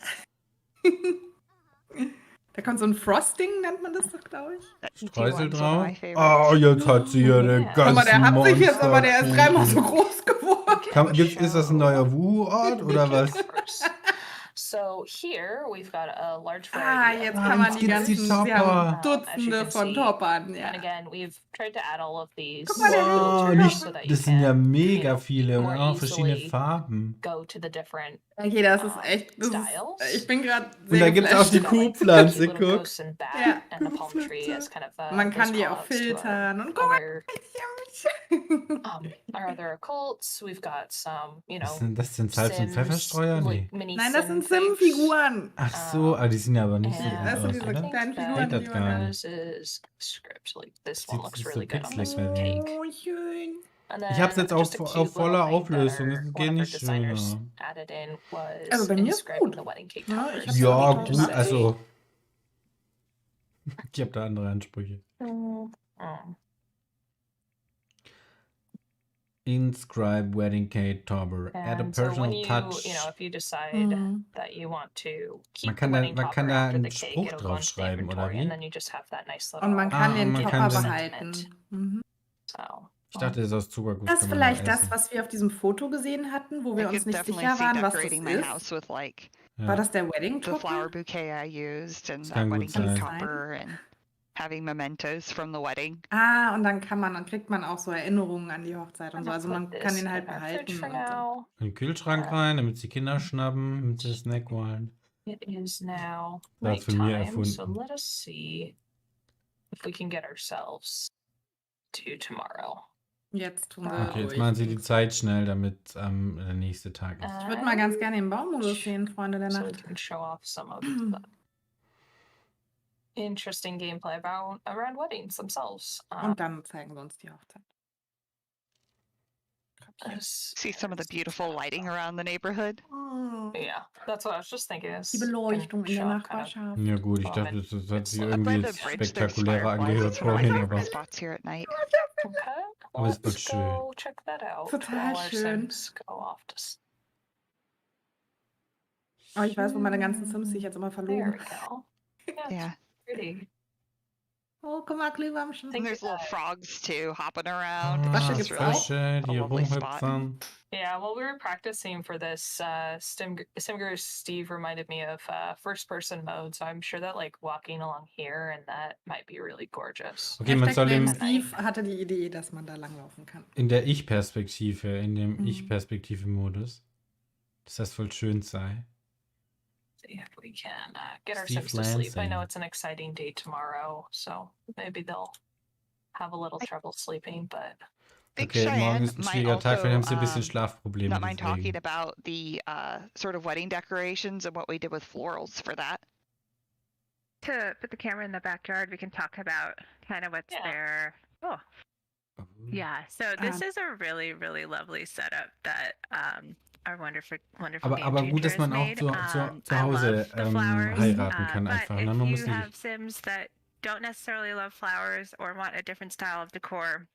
Da kommt so ein Frosting, nennt man das doch, glaube ich. Streusel T1's one of drauf. my favorites. Oh, jetzt hat sie ja den Ja. Guck mal, der ganzen hat sich jetzt aber, der ist dreimal so Monsterkuchen. groß geworden. Ist das ein neuer Wuhu-Ort oder was? First. So here we've got a large Ah, variety jetzt of kann man jetzt die gibt's die ganzen, sie Topper. haben as you Dutzende can von see. Toppern, ja. And again, we've tried to add all of these Guck mal, der Wow, Hilfe. nicht, so that you das sind ja can, mega viele und more auch verschiedene easily Farben. go to the different Okay, das ist echt, styles. ich bin gerade Und sehr da gibt's auch die geflasht. Kuhpflanze, Little guck. ghosts and bat Ja, and the palm tree as kind of Man kann those die auch call-outs to filtern und guck mal. our other cults. We've got some, Was sind das denn? Salz- und Sims, Pfefferstreuer? Nee. like mini Nein, das sind Sim-Figs. Sim-Figuren. Ach so, die sehen ja aber nicht so And gut Das sind aus, diese oder? kleinen Figuren, Geht das die gar man... nicht. This is script. Like this Sieht one looks so really good on this pixelig aus. cake. Oh, schön. And Ich hab's then jetzt just a auf cute voller little thing that Auflösung, our- es one geht of our nicht designers schöner. added in was Also bei mir ist inscribing gut. the wedding cake Ja, toppers. ich hab's Ja, auch gut, gesagt. also. Ich hab da andere Ansprüche. Mm. Inscribe wedding cake topper. Add a And so when personal you, touch. if you decide Mhm. that you want to keep Man kann the da- wedding man topper kann da after einen the cake, Spruch it'll go drauf into the schreiben, oder inventory, wie? and then you just have that nice little Und man kann Ah, den man Topper kann den- behalten. Mhm. So, Ich dachte, das ist aus Zuckerguss. Das ist kann man nur vielleicht das, essen. was wir auf diesem Foto gesehen hatten, wo I wir uns could nicht definitely sicher see waren, was das decorating my ist. house with like Ja. War das der Wedding the flower Topper? bouquet I used and Das that kann gut wedding cake sein. topper and having mementos from the wedding. Ah, und dann kriegt man auch so Erinnerungen an die Hochzeit und I'm so. gonna Also put man this kann den in halt our fridge behalten for und so. now. In den Kühlschrank rein, damit die Kinder schnappen, damit sie Snack wollen. It is now Das ist von mir nighttime, so erfunden. let us see if we can get ourselves to tomorrow. Jetzt tun Okay, wir Okay, jetzt ruhig. machen sie die Zeit schnell, damit der nächste Tag ist. Ich würde mal ganz gerne den Baumodus sehen, Freunde der So we Nacht. can show off some of the interesting gameplay around weddings themselves. Und dann zeigen wir uns die Hochzeit. See some of the beautiful lighting around the neighborhood. Yeah, that's what I was just thinking. Is Die Beleuchtung in der show off kind of Nachbarschaft. Ja gut, ich Oh, dachte, man. das hat sich A irgendwie Atlanta Bridge, there's spektakulärer fireflies. angehört It's one of my vorhin, favorite aber spots here at night. Okay, Aber es let's wird schön. go check that out. Total while our schön. Sims go off to Oh, ich weiß, wo meine ganzen Sims sich jetzt immer There verloren. we go. Yeah, Yeah. pretty. Oh, guck mal, Glühwürmchen. And there's little frogs too hopping around. Frösche It's gibt's really auch. Frösche, die a lovely spot. rumhüpfen. Yeah, well, we were practicing for this. Simguru Steve reminded me of first-person mode, so I'm sure that like walking along here and that might be really gorgeous. Okay, man soll Hashtag im, Steve hatte die Idee, dass man da langlaufen kann. in der Ich-Perspektive, in dem Mhm. Ich-Perspektive-Modus, dass das voll schön sei. See if we can get our Steve Sims to sleep. I know Lansing. it's an exciting day tomorrow, so maybe they'll have a little trouble sleeping, but Big Okay, morgen Cheyenne ist ein might schwieriger Tag, vielleicht haben sie ein bisschen also Schlafprobleme. not mind talking Deswegen. about the sort of wedding decorations and what we did with florals for that. To put the camera in the backyard, we can talk about kind of what's Yeah. there. Oh, Oh. yeah. So this is a really, really lovely setup that our wonderful Aber game gut, dass changer man has auch made. zu I Hause love the flowers, heiraten kann but einfach. Ne? if Man you muss have nicht. Sims that don't necessarily love flowers or want a different style of decor,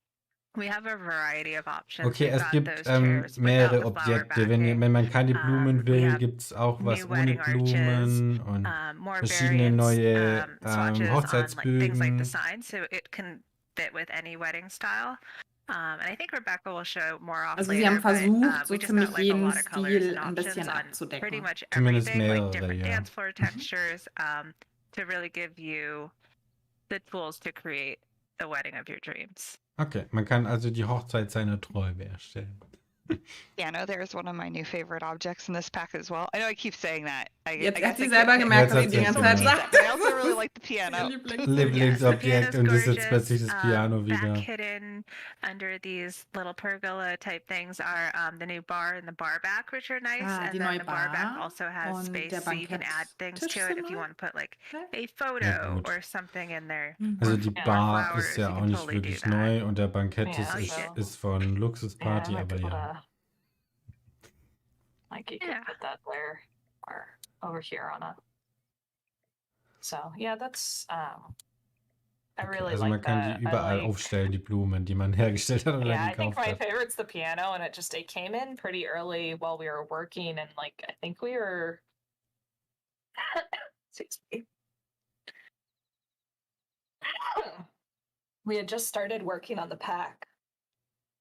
we have a variety of options. Okay, We've es got gibt those chairs without mehrere the flower Objekte. backing, Wenn man keine we Blumen will, have gibt es auch was new ohne wedding arches, Blumen und more verschiedene variants, neue swatches on like things like Hochzeitsbögen. the sign, so it can fit with any wedding style. And I think Rebecca will show more off Also later. sie haben versucht, but, so we just ziemlich got like a jeden lot of colors Stil and ein bisschen options on pretty abzudecken. much Zumindest everything, like mehrere, different ja. dance floor textures, to really give you the tools to create the wedding of your dreams. Okay, man kann also die Hochzeit seiner Träume erstellen. Piano there is one of my new favorite objects in this pack as well. I know I keep saying that. Jetzt I hat guess sie I selber can't gemerkt, Jetzt dass hat sie die sie es ganze Zeit gemerkt. sagt. But I also really like the Ihr piano. Lieblingsobjekt und ist jetzt gorgeous. plötzlich das Piano Back wieder. hidden under these little pergola type things are the new bar and the bar back, which are nice. Ah, And die then neue the bar back Bar also has und space der so you can add things to Banketttisch it sind if you neu. want to put like Okay. a photo gut. or something in there. Also or die Ja. Bar flowers, ist ja you auch can nicht totally do wirklich that. neu und der Bankett Ja, ist also- von Yeah, Luxusparty, I might aber be able ja. to Like you could Yeah. put that there or over here on a. So yeah, that's I Okay, really also like man kann die that. überall aufstellen, die Blumen, die man hergestellt hat oder Yeah, I think gekauft my hat. favorite's the piano, and it came in pretty early while we were working, and like I think we were. Excuse me. We had just started working on the pack,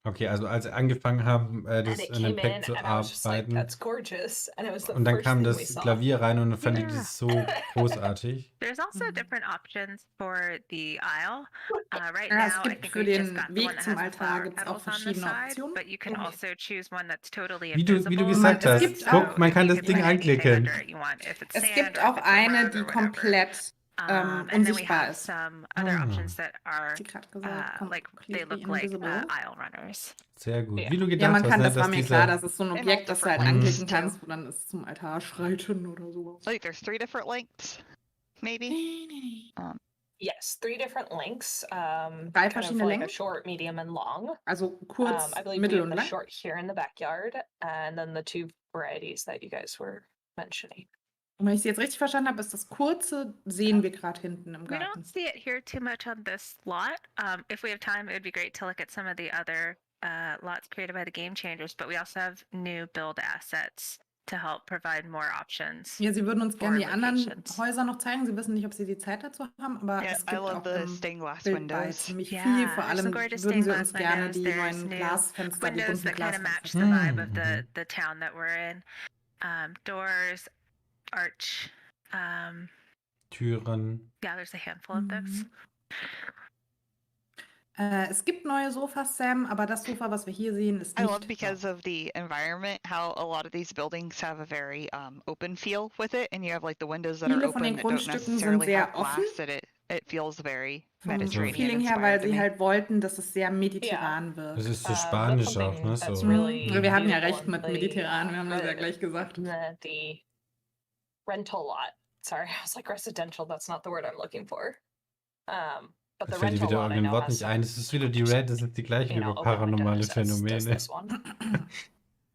Okay, also als sie angefangen haben, and das it an dem came Pack in, zu and I was just like, arbeiten, "That's gorgeous," and it was the und dann first kam thing we das saw. Klavier rein und dann fand ich Yeah. das so großartig. There's also different options for the aisle. Right Ja, es now, I gibt think für we've just den got the Weg one that zum has the Altar flower gibt's auch petals on the verschiedene side, Optionen. but you can Mhm. also choose one that's totally Wie du invisible. gesagt Es hast, gibt guck, auch- man kann you das can Ding put anything anklicken. under it you want, if it's Es sand gibt or if auch it's a eine, rug die or whatever. komplett And then we unsichtbar have ist. some other Ah. options that are Hat sie gerade gesagt, like they completely look like invisible. aisle runners. Sehr gut. Ja. Wie du Ja, gedacht man hast, kann, ne, das war dass mir dieser... klar, das ist so ein In all Objekt, das du halt different anklicken lengths, kannst, wo dann ist es zum Altar schreiten oder so. I think there's 3 different lengths, maybe. Yes, 3 different lengths. Drei Kind of verschiedene like a Längen? short, medium, and long. Also kurz, I believe we mittel have und the lang. short here in the backyard, and then the 2 varieties that you guys were mentioning. Und wenn ich sie jetzt richtig verstanden habe, ist das kurze, sehen wir gerade hinten im We Garten. don't see it here too much on this lot. If we have time, it would be great to look at some of the other lots created by the Game Changers, but we also have new build assets to help provide more options. Ja, sie würden uns gerne die Or anderen locations. Häuser noch zeigen. Sie wissen nicht, ob sie die Zeit dazu haben, aber Yeah, es I gibt love auch the im stained glass Bild bei windows. ziemlich Yeah, viel. Vor there's allem some gorgeous würden sie stained uns glass gerne windows. die There's neuen new Glasfenster, die windows bunten that kind of match Glasfenster. the vibe of Mhm. the town that we're in. Doors, arch. Türen. Yeah, there's a handful of those. Es gibt neue Sofas, Sam, aber das Sofa, was wir hier sehen, ist I nicht. love because of the environment, how a lot of these buildings have a very open feel with it, and you have like the windows that are Viele von open den that don't Grundstücken sind necessarily sehr have offen. glass, that it feels very Vom Mediterranean Feeling her, weil inspired to sie me. halt wollten, dass es sehr mediterran Das wird. ist so That's spanisch auch, something ne? that's So. really Wir hatten ja beautiful recht in mit the, mediterran, wir haben das ja the- gleich gesagt. the rental lot. Sorry, I was like residential. That's not the word I'm looking for. But Es the fällt dir rental wieder lot I irgendein know Wort has nicht ein. some, Das ist wieder die Red, das ist die gleiche you know, über open paranormale windows as does Phänomene. this one.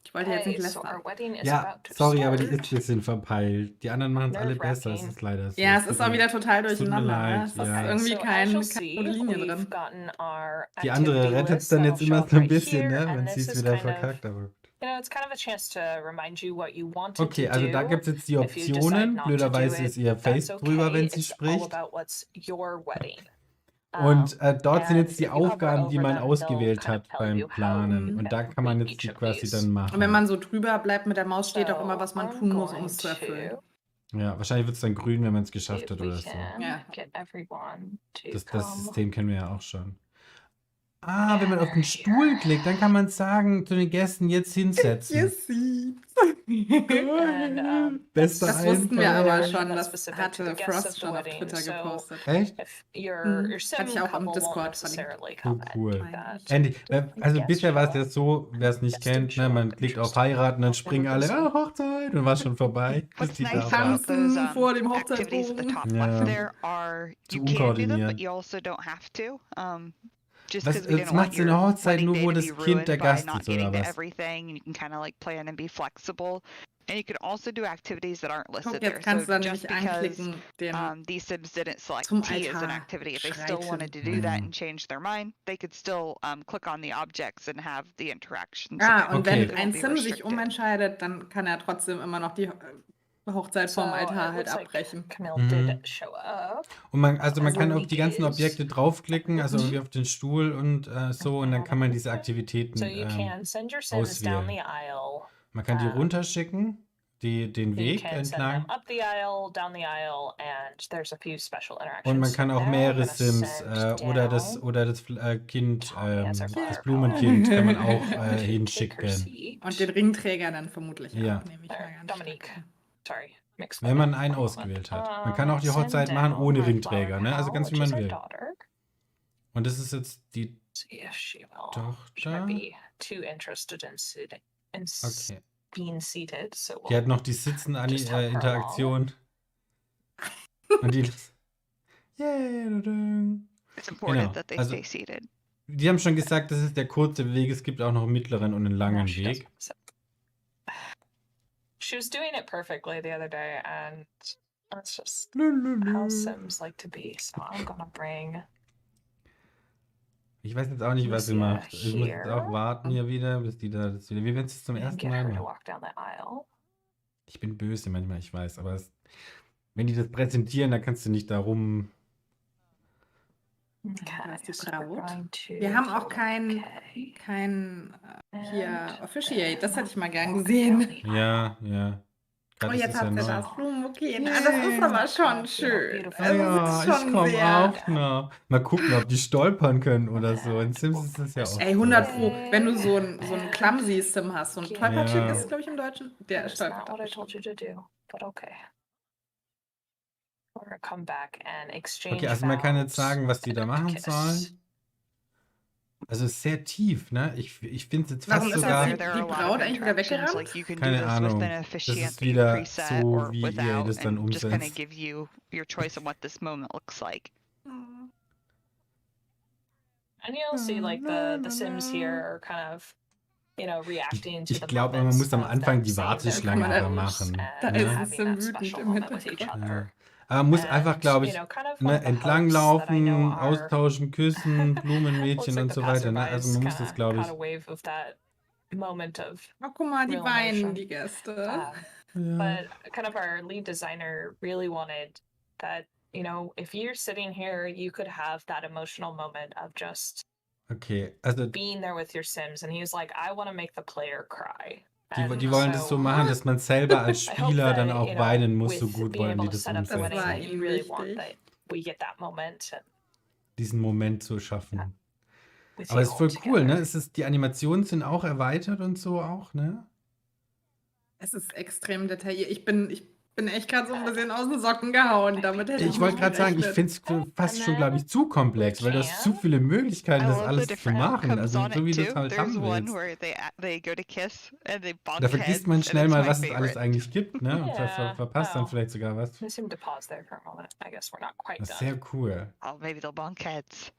Ich wollte jetzt nicht Okay, so lästern. our wedding is Ja, about to sorry, aber die start. ist ein bisschen verpeilt. Die anderen machen es alle besser, es Nerve-wracking. ist leider so. Ja, es ist auch wieder total tut mir durcheinander. leid, Ne? Es ist ja. irgendwie So as keine you'll see, Linie we've drin. gotten our Die andere activity rettet es list dann that'll jetzt show immer up so ein right bisschen, here, ne? Wenn and sie this es is wieder kind of, verkackt, aber gut. you know, it's kind of a chance to remind you what you wanted Okay, to also da do. gibt es jetzt die If you decide Optionen. not to do Blöderweise it, ist ihr Face that's drüber, wenn okay. sie It's all spricht. about what's your wedding. Und dort sind jetzt die and if you hover Aufgaben, die over man them, ausgewählt they'll kind hat of tell beim you how Planen. you Und can da kann man complete jetzt die each of quasi these. dann Und wenn machen. man so drüber bleibt mit der Maus, steht auch immer, So was man I'm tun muss, um going es zu erfüllen. to Ja, wahrscheinlich wird es dann grün, wenn man es see geschafft if hat we oder so. can Ja. get everyone to Das come System kennen wir ja auch schon. Ah, wenn man auf den here. Stuhl klickt, dann kann man sagen zu den Gästen jetzt hinsetzen. And, Bester Das wussten wir Einfall. aber version schon, that's das specific to the hatte guests of Frost the schon auf wedding. Twitter So gepostet. Echt? if your Hatte sim ich auch im couple won't Discord necessarily Oh, come cool. and do that. Andy, also Guests bisher war es show ja up. so, wer es nicht Guests didn't kennt, ne, show man up, klickt auf interesting. heiraten, dann springen alle, Never Hochzeit, und war schon vorbei, bis What's die nice da about war. those Tanzen vor dem activities at the Hochzeitsbogen. top Ja. left there are Zu you can do them, unkoordiniert. but you also don't have to. Just Was, because we jetzt didn't macht want sie eine your Hochzeit wedding nur, day wo to das be Kind der ruined by Gast not ist, oder getting to was? everything. You can kind of like plan and be flexible. And you can also do activities that aren't listed Guck, there. jetzt kannst So du da just nämlich because anklicken, den these Sims didn't select zum T as an Altar activity, if they still wanted to schreiten. do that Mhm. and change their mind, they could still click on the objects and have the interactions. Ah, again. und Okay. wenn It ein won't be Sim sich restricted. umentscheidet, dann kann er trotzdem immer noch die Hochzeit So vom Altar it halt looks like abbrechen. Camille Mhm. did show up. Und man, also man Also kann wie auf die ganzen is- Objekte draufklicken, also Mhm. irgendwie auf den Stuhl und so, und dann kann man diese Aktivitäten So you can send your Sims auswählen. down the aisle. Man kann die runterschicken, den You Weg can send entlang. them up the aisle, down the aisle, and there's a few special interactions. Und man kann auch Now we're mehrere gonna Sims send oder down das Kind, Tommy as our das flower Blumenkind kann man auch to take her hinschicken. seat. Und den Ringträger dann vermutlich Ja. auch, nehme ich mal There, ganz Dominique. stark an. Sorry, mixed Wenn man my einen name. ausgewählt hat. Man kann auch die Send Hochzeit machen down ohne our Ringträger, flower ne? Also pal, ganz wie which man is our will. daughter. Und das ist jetzt die See if she will. She Tochter. might be too interested in sitting, Okay. being seated. So Die hat we'll noch die Just help her Sitzen-Interaktion. Und die. Yay, da-ding. It's important Genau, that they also- stay seated. Die haben schon gesagt, das ist der kurze Weg. Es gibt auch noch einen mittleren und einen no, langen she Weg. doesn't sit. she was doing it perfectly the other day, and that's just how Sims like to be. So I'm gonna bring. Ich weiß jetzt auch nicht, was sie Lucia macht. Ich muss jetzt auch here. warten hier wieder, bis die da das wieder. Wie wenn sie es zum And ersten get Mal her to macht. walk down the aisle. Ich bin böse manchmal, ich weiß, aber wenn die das präsentieren, dann kannst du nicht darum. Da Okay, ist die so we're Braut. going to Wir haben auch pull kein hier And- Officiate. Das hätte ich mal gern walk gesehen. down the Ja, ja. Oh, Gerade ist jetzt es ja habt ihr neu. das Blumenbouquet. Ah, das ist aber schon schön. Beautiful. Also, Ja, es ist ich schon komme sehr. auch noch. Mal gucken, ob die stolpern können oder so. In Sims ist das ja auch. Ey, 100 Pro. Wenn du so ein clumsy Sim hast, so ein Ja. tollpatschig Ja. ist, glaube ich, im Deutschen. Der That's not stolpert what I auch told schon. you to do, but okay. We're gonna come back and exchange. Okay, also man kann jetzt vows sagen, was die da and machen kiss. sollen. Also es ist sehr tief, ne? Ich finde es jetzt Warum fast ist sogar. das die Braut eigentlich wieder weggerannt? Keine Ahnung. Das ist wieder so, wie ihr das dann just kind of umsetzt. give you your choice on what this moment looks like. And you'll see, like the Sims here are kind of, reacting to Ich the glaube, man moments muss am of Anfang them die saying their Warteschlange da da vows machen. Da and ist Ne? ein having Sim that wütend special im moment with each Hintergrund. Ja. other. Aber man muss einfach, glaube ich, kind of one ne, of the hopes that I entlanglaufen, know are austauschen, küssen, Blumenmädchen looks like und the so weiter. Ne? Also man muss passerbys das, glaube ich. caught a wave of that moment of Oh, guck mal, die Real weinen, emotion. die Gäste. Ja. but kind of our lead designer really wanted that, if you're sitting here, you could have that emotional moment of just Okay, also being there with your Sims. And he was like, I want to make the player cry. die wollen das so machen, dass man selber als I hope Spieler dann that, auch weinen muss, so with gut being wollen able die to das set up the wedding, umsetzen. war that you ihm really want wichtig. that we get that moment and Diesen Moment zu schaffen. with Aber you es ist all voll cool, ne? together. Die Animationen sind auch erweitert und so auch, ne? Es ist extrem detailliert. Ich bin echt gerade so ein bisschen aus den Socken gehauen. Damit hätte Ich wollte nicht gerade sagen, ich gerechnet. finde es fast schon, glaube ich, zu komplex, weil du hast zu viele Möglichkeiten, I das love the alles zu different machen. outcomes Also on so wie it du es too. halt There's haben one willst. where they go to kiss and they bonk Da vergisst heads, man and schnell it's mal, my was es alles favorite. eigentlich gibt, ne? Und Yeah, verpasst dann well. vielleicht sogar was. I seem to pause there for a moment. I guess we're not quite Das ist done. sehr cool. Oh, maybe they'll bonk heads.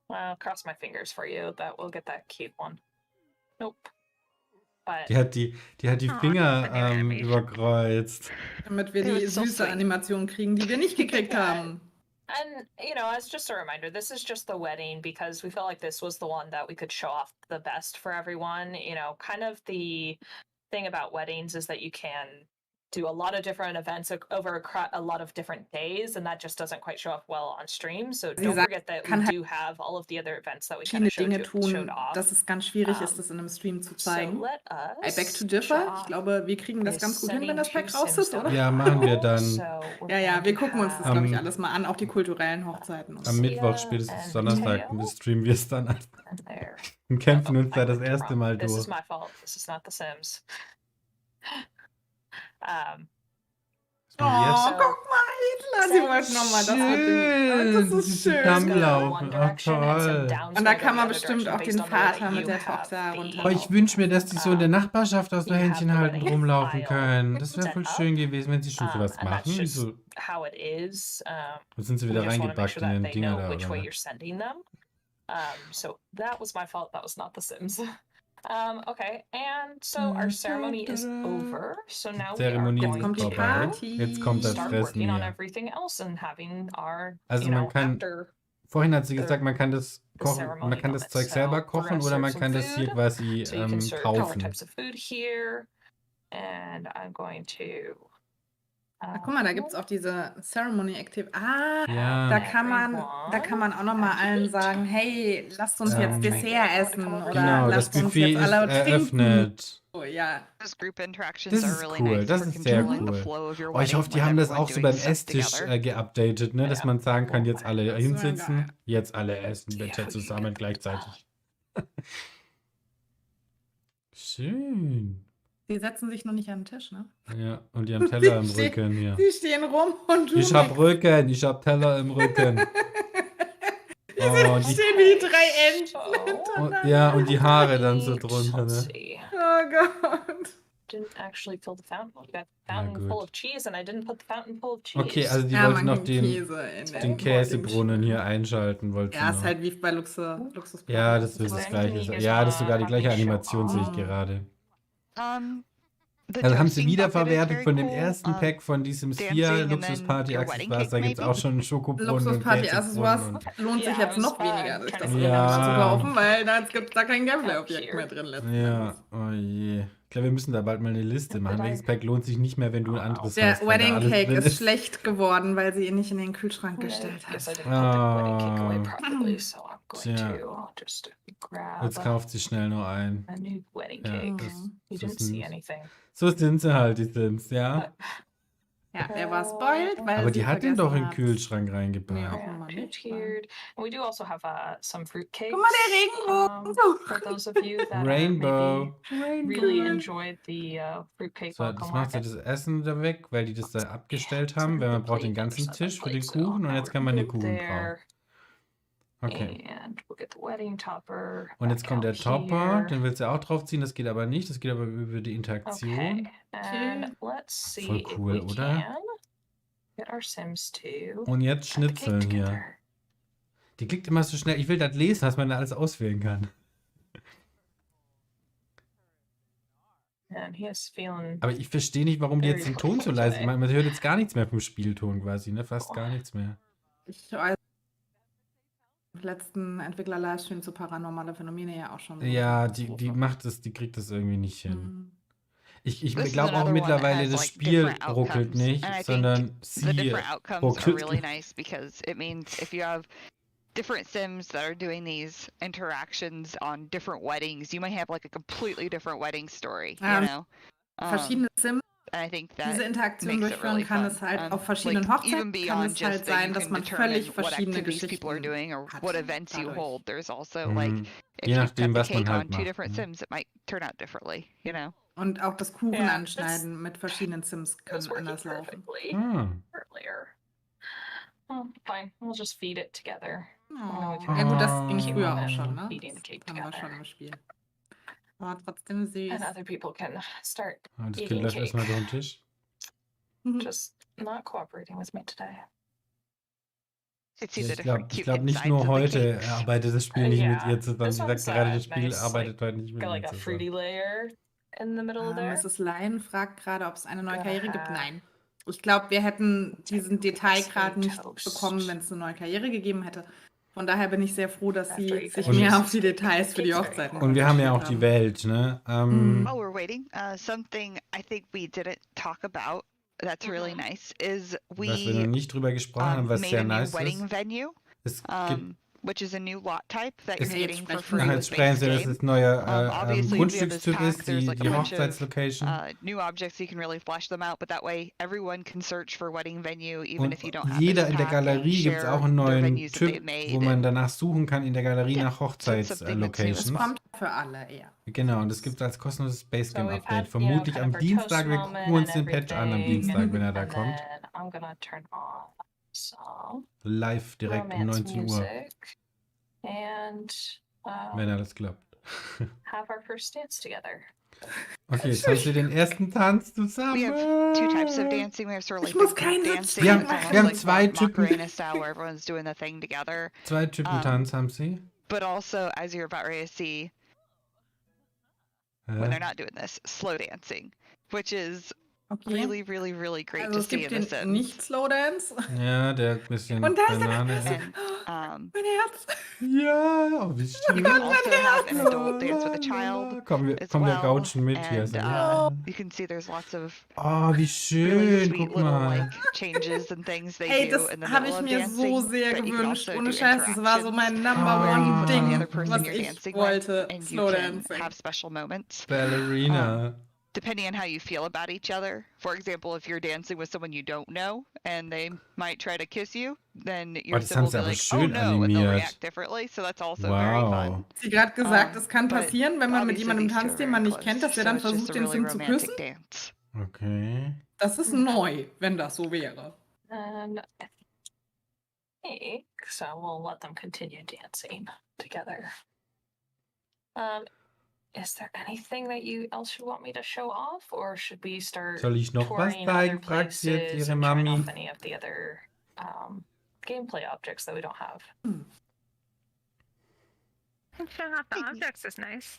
Well, cross my fingers for you that we'll get that cute one. Nope. But Die hat die Oh, Finger the new animation. überkreuzt. Damit wir It die was so süße sweet. Animation kriegen, die wir nicht gekriegt Ja. haben. And, as just a reminder, this is just the wedding because we felt like this was the one that we could show off the best for everyone. Kind of the thing about weddings is that you can do a lot of different events over a lot of different days, and that just doesn't quite show up well on stream. So Sie don't sagt, forget that kann we halt do have all of the other events that we Viele kind of Dinge showed tun, off. dass es ganz schwierig ist, das in einem Stream zu So zeigen. let I us beg to show differ. Ich off glaube, wir kriegen das this ganz gut hin, wenn das sending Pack two raus Sims ist, down oder? the Ja, machen wir aisle. dann. So we're Ja, going wir to gucken uns das, have glaube ich, Am- alles mal an, auch die kulturellen Hochzeiten. Und Am so. Mittwoch, Lucia spätestens and Donnerstag, Mateo. streamen wir es dann an And there. und kämpfen uns I da das clicked erste wrong. Mal This is durch. my fault. This is not the Sims. Und Oh, jetzt? guck mal, Hitler, sie wollten nochmal das mit dem... Das ist Diese schön. Zusammenlaufen. Ach, toll. Und da kann man bestimmt auch den Vater mit der Tochter runter. Oh, ich wünsche mir, dass die so in der Nachbarschaft aus der Händchen halten rumlaufen können. Das wäre voll schön gewesen, wenn sie schon sowas machen. Wieso? How it is. Wo sind sie We wieder just wanna make reingebackt sure in that den they Dinger know da, which way oder? you're sending them. So that was my fault. That was not the Sims. Okay, and so our ceremony is over. So now we are Zeremonie Jetzt ist kommt die vorbei. Party. Jetzt kommt das start Fressen working on hier. everything else and having our, Also man kann, after vorhin hat sie gesagt, man kann das the kochen, ceremony man kann das moments. Zeug selber So we're kochen gonna oder man serve kann some das hier food. quasi So you can serve different kaufen. types of food here. And I'm going to. Ach, guck mal, da gibt es auch diese Ceremony Active. Ah, Ja. da kann man auch noch mal allen sagen, hey, lasst uns jetzt Dessert essen oder Genau, das lasst uns Buffet jetzt ist alle trinken. eröffnet. Oh, ja. Those group interactions Das are ist really cool, nice das for ist sehr controlling the cool. flow of your Oh, ich wedding hoffe, die with haben das everyone auch so doing beim stuff Esstisch together. geupdatet, ne? Dass Ja. man sagen kann, jetzt alle Das wär hinsitzen, geil. jetzt alle essen, bitte Ja. zusammen gleichzeitig. Schön. Die setzen sich noch nicht an den Tisch, ne? Ja, und die haben Teller im stehen- Rücken hier. Die stehen rum und du Ich hab Rücken, ich hab Teller im Rücken. Oh, die, stehen wie die 3 Enten Oh. hintereinander. ja, und die Haare dann so Let's drunter, ne? see. Oh Gott. Didn't actually fill the fountain. We got the fountain gut. full of cheese, and I didn't put the fountain full of cheese. Okay, also die Ja, wollten man noch kann den, Käse in den Käsebrunnen hier einschalten, wollten Ja, sie ist noch. halt wie bei Luxus. Ja, das ist das Then gleiche. you guys Ja, das ist sogar die wanna gleiche have me show Animation, sehe ich off? gerade. The Also haben sie toasting bucket is wiederverwertet very von dem cool. ersten Pack von die Sims 4 dancing and then Luxusparty your wedding Accessoires. Da cake gibt es auch maybe. schon Schokobrunnen und Luxusparty-Accessoires Käsebrunnen. lohnt sich Yeah, I jetzt was, noch weniger, sich trying das to figure Programm out zu Ja. kaufen, weil da gibt es da kein Gameplay-Objekt here. mehr drin letzten Ja, Endes. oh je. Ich glaube, wir müssen da bald mal eine Liste machen. Did I- Welches Pack lohnt sich nicht mehr, wenn du ein anderes Der hast, weil da Wedding alles Cake drin ist schlecht geworden, weil sie ihn nicht in den Kühlschrank gestellt Guess I hat. didn't put the wedding cake away Ah. properly, so I'm going Tja. to just grab Jetzt kauft sie schnell nur ein. a new wedding Ja, cake. das, You so, didn't see sind, anything. so sind sie halt, die Sims, ja. Ja, er war spoiled, weil Aber sie die hat den vergessen doch in den hat. Kühlschrank Nee, reingebracht. offenbar Two nicht. tiered. And we do also have some fruit cakes. Guck mal, der Regenbogen. For those of you that Rainbow. maybe really enjoyed the fruitcake So, welcome das macht sie market. das Essen da weg, weil die das da abgestellt haben, weil man braucht den ganzen Tisch für den Kuchen und jetzt kann man den Kuchen kaufen. Okay. And we'll get the wedding topper. Und jetzt back kommt der out Topper, here. den willst du auch draufziehen, das geht aber nicht, das geht aber über die Interaktion. Okay, and let's see Voll cool, if we oder? can get our Sims to Und jetzt cut the cake Schnitzeln hier. together. Die klickt immer so schnell, ich will das lesen, was man da alles auswählen kann. And he is feeling Aber ich verstehe nicht, warum die jetzt den Ton so leise machen. Man hört jetzt gar nichts mehr vom Spielton quasi, ne? Fast gar nichts mehr. Ich weiß, im letzten Entwickler-Livestream zu paranormale Phänomene ja auch schon. so Ja, eine die Katastrophe. macht das, die kriegt das irgendwie nicht hin. Mhm. Ich This is glaube auch another one that mittlerweile, has, das like, Spiel different ruckelt outcomes. nicht, And I think sondern the sie different outcomes are ruckelt. really nice because it means if you have different Sims that are doing these interactions on different weddings, you might have like a completely different wedding story, you know? Verschiedene Sims And I think that diese Interaktion makes it durchführen, really kann fun. es halt auf Like verschiedenen even Hochzeiten kann beyond es halt just that sein, you dass can man determine völlig what verschiedene activities people are Geschichten doing or hat what events you dadurch. hold. There's also like Mhm. if Je you nachdem, cut was the man cake halt on two macht. different Ne? Sims, it might turn out differently, you know? Und auch das Kuchen Yeah, anschneiden mit verschiedenen Sims It was kann working anders laufen. perfectly Hm. earlier. Oh, fine. We'll just feed it together. Oh. we can Ja gut, das ging keep früher on auch schon, ne? eating the cake Das haben wir together. schon im Spiel. Aber trotzdem süß. And other people can start Ah, das Kind eating läuft cake. erstmal durch den Tisch. Just not cooperating with me today. You see Ja, the ich glaube different cute glaub nicht insides nur of the heute cakes. arbeitet das Spiel nicht mit Yeah, ihr zusammen. this Sie sagt one's, gerade, das Spiel nice, arbeitet heute nicht mit Got ihr like a fruity zusammen. layer in the middle of there. Mrs. Lyon fragt gerade, ob es eine neue Gonna Karriere gibt. have Nein. Ich glaube, wir hätten diesen Detailgrad nicht toast. bekommen, wenn es eine neue Karriere gegeben hätte. Von daher bin ich sehr froh, dass After sie you sich finish mehr this auf die Details für die cake. Hochzeiten Und wir haben ja auch konzentriert die haben. Welt, ne? While we're waiting, something I think we didn't talk about that's really nice is Was wir we noch nicht drüber gesprochen haben, was made sehr a new nice wedding ist. venue, Es gibt which is a new lot type that Es- you're getting for Jetzt free sprechen Ach, wir. with jetzt sprechen Sie, base dass game. es neuer Obviously, we have this Grundstückstyp pack, ist, there's die, like a die bunch of Hochzeitslocation. New objects, you can really flesh them out, but that way everyone can search for wedding venue even Und if you don't have jeder this in der pack and Galerie gibt es share auch einen their neuen venues that they've Typ, made wo man and danach suchen kann in der Galerie Yeah, nach so it's something that's new. Es Hochzeitslocations. kommt für alle, ja. Genau, und es gibt als kostenloses Base So Game we've Update. had, Vermutlich kind am of our Dienstag. toast Wir moment gucken uns and den Patch an am everything, Dienstag, wenn er da and kommt. then I'm gonna turn on some Live direkt um romance 19 Uhr, music and wenn alles klappt. have our first dance together. Okay, jetzt haben sie den ersten Tanz zusammen. we have two types of dancing. We have sort of Ich like muss the keinen group Sitz dancing. Wir haben- It's almost wir haben like zwei Typen. Macarena style where everyone's doing the thing together. Zwei Typen Tanz haben sie. But also, as you're about ready to see, when they're not doing this, slow dancing, which is Okay. really, really, really great Also to es see gibt in The den Sims. Nicht-Slowdance. Ja, der ein bisschen Und da ist er. Banane ist. And Mein Herz. Ja, oh, wie you schön. can also have an adult dance with a child Komm, wir as wir well. couchen mit hier. And So, ja. you can see there's lots of Oh, wie really schön, sweet guck little mal. like changes and things they Ey, do das in the habe middle ich of mir dancing. so sehr but you can gewünscht. also Ohne do Scheiß, das war so interactions mein Number Ah. where you One can find the other Ding, person was you're ich dancing wollte. with, and you Slow can Dancing. have special moments. Ballerina. Depending on how you feel about each other. For example, if you're dancing with someone you don't know and they might try to kiss you, then your das sim haben will sie be aber like, oh schön no, and they'll animiert. react differently. So that's also very fun. Wow. Sie gerade gesagt, es kann but passieren, wenn man mit obviously jemandem these two tanzt, are den very man nicht close, kennt, dass der so dann it's just versucht, a den really Sim zu romantic küssen. dance. Okay. Das ist neu, wenn das so wäre. And I think so. We'll let them continue dancing together. Is there anything that you else you want me to show off, or should we start Soll ich noch was touring other zeigen? Fragt sie jetzt places ihre and showing Mami. off any of the other gameplay objects that we don't have? And showing off the objects is nice.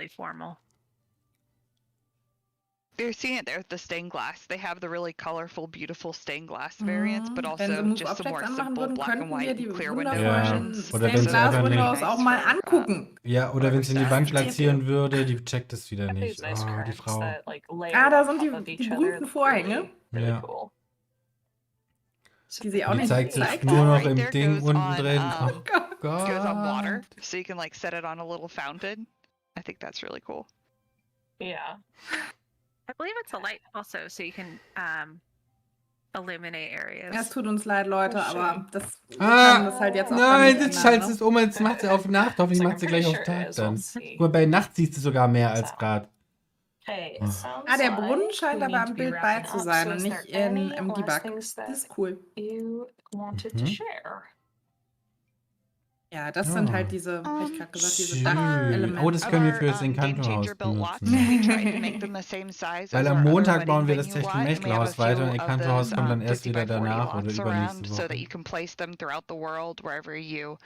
really formal. You're seeing it there with the stained glass. They have the really colorful, beautiful stained glass variants, but Wenn sie also Move just the more Objects anmachen simple würden, black and könnten wir white die and clear window wundervollen versions. Oder wenn Stained sie Glass einfach Windows eine- auch mal angucken. Ja, oder wenn sie in die Whatever Wand stuff. platzieren würde, die checkt es wieder These nicht. nice Oh, die curtains Frau. that like layer Ah, da on sind top of die each other. berühmten Vorhänge, Really Ja. cool. die sie auch Die nicht zeigt sich gezeigt nur haben. noch Right im there Ding goes unten on, drin. um, Oh Gott. Goes on water, so you can like set it on a little fountain. I think that's really cool. Yeah. I believe it's a light also, so you can illuminate areas. Ja, es tut uns leid, Leute, Oh, aber schön. das wir Ah, können das halt jetzt auch Nein, dann jetzt nicht schaltet ändern, es um, jetzt macht sie auf Nacht. Hoffentlich It's like, macht sie I'm gleich pretty auf sure it Tag is. dann. We'll see. Guck mal, bei Nacht siehst du sogar mehr als So. gerade. Hey, Oh. it sounds Ah, der like Brunnen scheint we aber need to am be Bild bei wrapping zu up. sein So und is nicht there any im last Debug. things Das that ist cool. you wanted to Mhm. share? Ja, das sind Ja. halt diese, hab ich gerade gesagt, diese Schön. Dachelemente. Oh, das können wir für das Game Encanto-Haus Changer built lots. benutzen. We tried to make them the same size Weil as am our other Montag wedding bauen wir das venue lot, and we have a Techtelmechtel-Haus weiter und few of Encanto-Haus those kommt dann erst 50 wieder by 40 danach oder lots übernächste around, so that Woche. you can place them throughout the world wherever you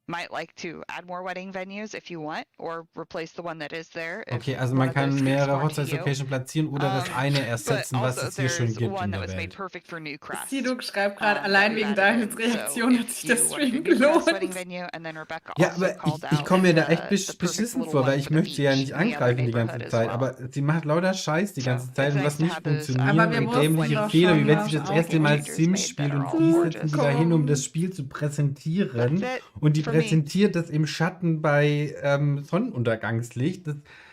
might like to add more wedding venues if you want, or replace the one that is there. if Okay, also one man of those kann speaks mehrere more to you. Hochzeitslocations platzieren oder das eine But ersetzen, was also es hier schon there's gibt in one that der was made Welt. perfect for new crafts. Siduk schreibt gerade, that allein we've wegen added deiner in. Reaktion So hat if sich der you wanted a Stream new crafts wedding gelohnt. venue, and then Rebecca Ja, also aber called ich out komme mir da the echt perfect beschissen little vor, weil one ich for the möchte sie ja beach nicht in the other angreifen die ganze neighborhood as Zeit, well. aber sie macht lauter Scheiß die So ganze it's Zeit und nice was to nicht have those funktioniert Aber wir und wussten dämliche doch Fehler, wie schon, wenn sie was das erste Mal Game Changers Sims made spielt that und are die all setzen sie da hin, um das gorgeous. Spiel zu präsentieren That's it und die for me. präsentiert das im Schatten bei Sonnenuntergangslicht.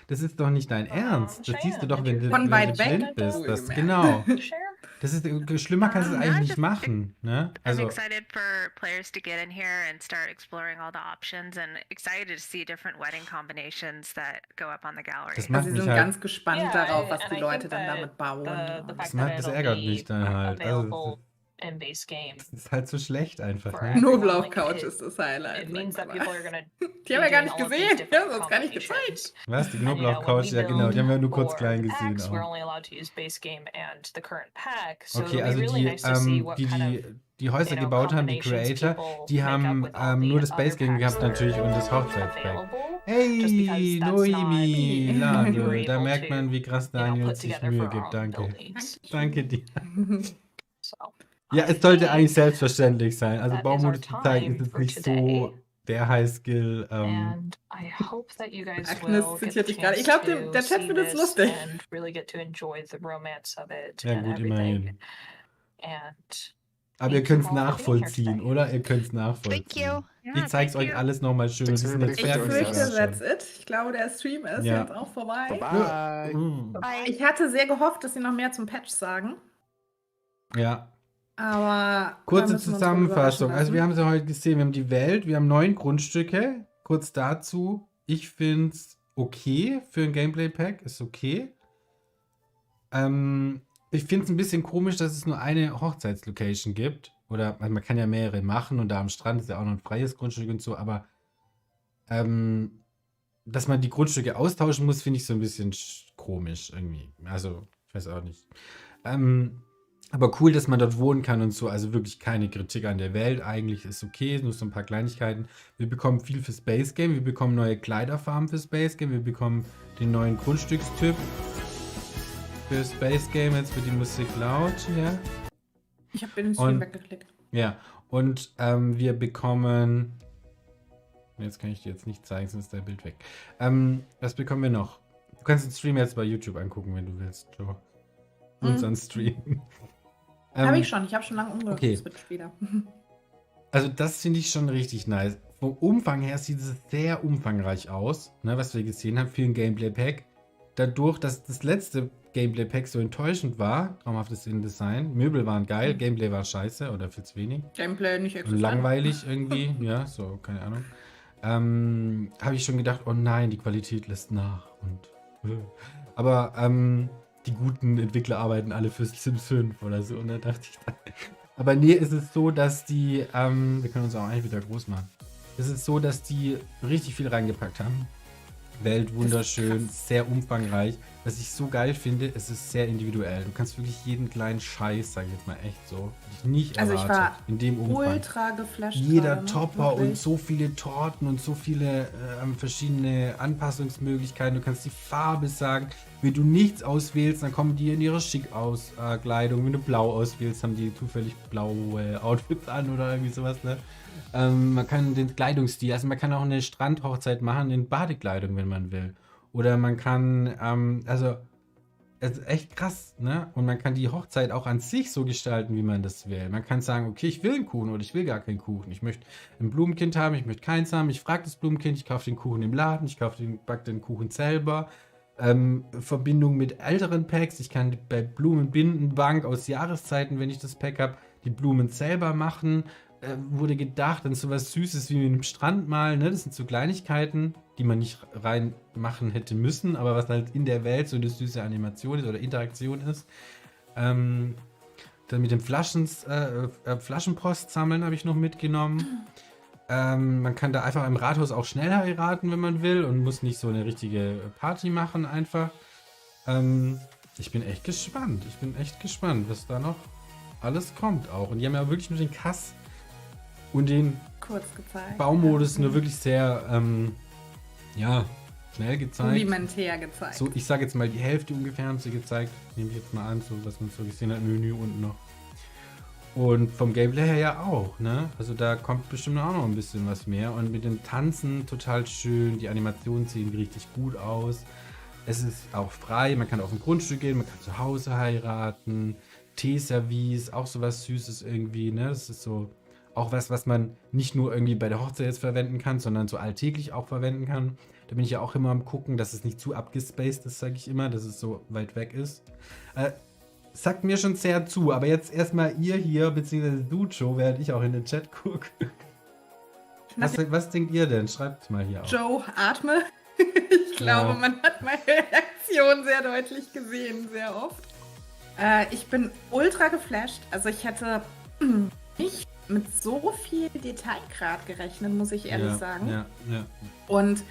Das ist doch nicht dein Ernst. Das siehst du doch, wenn du, Von wenn weit du weg? blind bist. Das, Wohlgemerkt. genau. Share? Das ist, schlimmer kannst du es Ja, eigentlich nicht das- machen. Ne? I'm Also, excited for players to get in here and start exploring all the options, and excited to see different wedding combinations that go up on the gallery. das Also macht sie mich sind halt... ganz gespannt Yeah, darauf, was and die I Leute think dann that damit bauen. the Und fact mag- that das it'll ärgert be mich dann halt. Also, available in base game das ist halt so schlecht einfach. for Ne? everyone, Knoblauch-Couch like, ist das Highlight. it means that sagt people man. are gonna Die haben wir gar be nicht doing all of these gesehen. Die different haben uns gar nicht combinations. gezeigt. Was? Die And, you know, when Knoblauch-Couch? we Ja, genau. Die haben wir nur kurz for klein the gesehen. packs, we're Auch. only allowed to use base game and the current pack. So Okay, it'll be also really nice to see what kind of die Häuser gebaut haben, die combinations Creator, people die make up haben with all the nur das other Base Game packs gehabt that natürlich und das are Hochzeitspack. available. Hey, Just because that's Noemi, not Lade, we're da able merkt man, to, wie krass you know, Daniel put sich together Mühe for our gibt. own Danke. buildings. Danke dir. So Ja, I es sollte think eigentlich selbstverständlich sein. Also that is our Baumodus zu zeigen time ist jetzt for nicht so today. der High-Skill. And I hope that you guys Agnes will get zitiert the dich gerade. chance Ich glaube, to der Chat see findet es this lustig. and really get to enjoy the romance of it Ja and gut, everything. immerhin. And Aber ihr thank you könnt es all for being here nachvollziehen, today. oder? Ihr könnt es Thank you. nachvollziehen. Yeah, Ich zeig's thank euch you. alles nochmal schön und Thanks die sind jetzt everybody Ich for fertig joining fürchte, us. sogar that's it. Ich glaube, der Stream ist Ja. jetzt auch vorbei. Bye. schon. Bye. Ich hatte sehr gehofft, dass sie noch mehr zum Patch sagen. Ja, Aber da kurze müssen wir uns wohl Zusammenfassung. überraschen Also wir lassen. haben sie heute gesehen, wir haben die Welt, wir haben 9 Grundstücke. Kurz dazu, ich finde es okay für ein Gameplay-Pack, ist okay. Ich finde es ein bisschen komisch, dass es nur eine Hochzeitslocation gibt. Oder also man kann ja mehrere machen und da am Strand ist ja auch noch ein freies Grundstück und so, aber dass man die Grundstücke austauschen muss, finde ich so ein bisschen komisch irgendwie. Also, ich weiß auch nicht. Aber cool, dass man dort wohnen kann und so. Also wirklich keine Kritik an der Welt. Eigentlich ist okay, nur so ein paar Kleinigkeiten. Wir bekommen viel für Space Game. Wir bekommen neue Kleiderfarben für Space Game. Wir bekommen den neuen Grundstückstyp für Space Game. Jetzt wird die Musik laut. Ja. Ich habe den Stream Und- weggeklickt. Ja. Und wir bekommen. Jetzt kann ich dir jetzt nicht zeigen, sonst ist dein Bild weg. Was bekommen wir noch? Du kannst den Stream jetzt bei YouTube angucken, wenn du willst, Joe. Unseren Stream. Habe ich schon. Ich habe schon lange umgehört. okay. Switch wieder. Also das finde ich schon richtig nice. Vom Umfang her sieht es sehr umfangreich aus, ne, was wir gesehen haben für ein Gameplay-Pack. Dadurch, dass das letzte Gameplay-Pack so enttäuschend war, traumhaftes Innendesign, Möbel waren geil, Gameplay war scheiße oder viel zu wenig. Gameplay nicht Und existent. langweilig irgendwie, ja, so, keine Ahnung. Habe ich schon gedacht, oh nein, die Qualität lässt nach. Aber die guten Entwickler arbeiten alle für Sims 5 oder so, und da dachte ich dann. Aber nee, es ist so, dass die, wir können uns auch eigentlich wieder groß machen. Es ist so, dass die richtig viel reingepackt haben. Welt wunderschön, sehr umfangreich. was ich so geil finde, es ist sehr individuell. Du kannst wirklich jeden kleinen Scheiß, sage ich jetzt mal echt so, ich nicht Also ich erwartet, war in dem Umfang. ultra geflasht. Jeder gerade, ne? Topper und Wirklich. so viele Torten und so viele verschiedene Anpassungsmöglichkeiten. Du kannst die Farbe sagen. Wenn du nichts auswählst, dann kommen die in ihre Schick-Kleidung. Wenn du blau auswählst, haben die zufällig blaue Outfits an oder irgendwie sowas, ne? Man kann den Kleidungsstil, also man kann auch eine Strandhochzeit machen in Badekleidung, wenn man will. Oder man kann, es ist echt krass, ne? Und man kann die Hochzeit auch an sich so gestalten, wie man das will. Man kann sagen, okay, ich will einen Kuchen oder ich will gar keinen Kuchen. Ich möchte ein Blumenkind haben, ich möchte keins haben. Ich frage das Blumenkind, ich kaufe den Kuchen im Laden, backe den Kuchen selber. Verbindung mit älteren Packs. Ich kann bei Blumenbindenbank aus Jahreszeiten, wenn ich das Pack habe, die Blumen selber machen. Wurde gedacht an sowas Süßes wie mit einem Strandmal. Ne? Das sind so Kleinigkeiten, die man nicht reinmachen hätte müssen, aber was halt in der Welt so eine süße Animation ist oder Interaktion ist. Dann mit dem Flaschenpost sammeln habe ich noch mitgenommen. Man kann da einfach im Rathaus auch schnell heiraten, wenn man will und muss nicht so eine richtige Party machen einfach. Ich bin echt gespannt. Was da noch alles kommt auch. Und die haben ja wirklich nur den Kass und den Kurz gezeigt. Baumodus nur wirklich sehr, schnell gezeigt. Rudimentär gezeigt. So, ich sage jetzt mal die Hälfte ungefähr haben sie gezeigt. Nehme ich jetzt mal an, so was man so gesehen hat, Menü unten noch. Und vom Gameplay her ja auch, ne? Also da kommt bestimmt auch noch ein bisschen was mehr. Und mit dem Tanzen total schön. Die Animationen sehen richtig gut aus. Es ist auch frei. Man kann auf ein Grundstück gehen, man kann zu Hause heiraten. Teeservice, auch sowas Süßes irgendwie, ne? Das ist so auch was man nicht nur irgendwie bei der Hochzeit jetzt verwenden kann, sondern so alltäglich auch verwenden kann. Da bin ich ja auch immer am gucken, dass es nicht zu abgespaced ist, sage ich immer, dass es so weit weg ist. Sagt mir schon sehr zu, aber jetzt erstmal ihr hier, beziehungsweise du, Joe, während ich auch in den Chat gucke. Was denkt ihr denn? Schreibt mal hier auf. Joe, atme. Ich glaube, man hat meine Reaktion sehr deutlich gesehen, sehr oft. Ich bin ultra geflasht. Also ich hätte nicht mit so viel Detailgrad gerechnet, muss ich ehrlich sagen. Ja. Und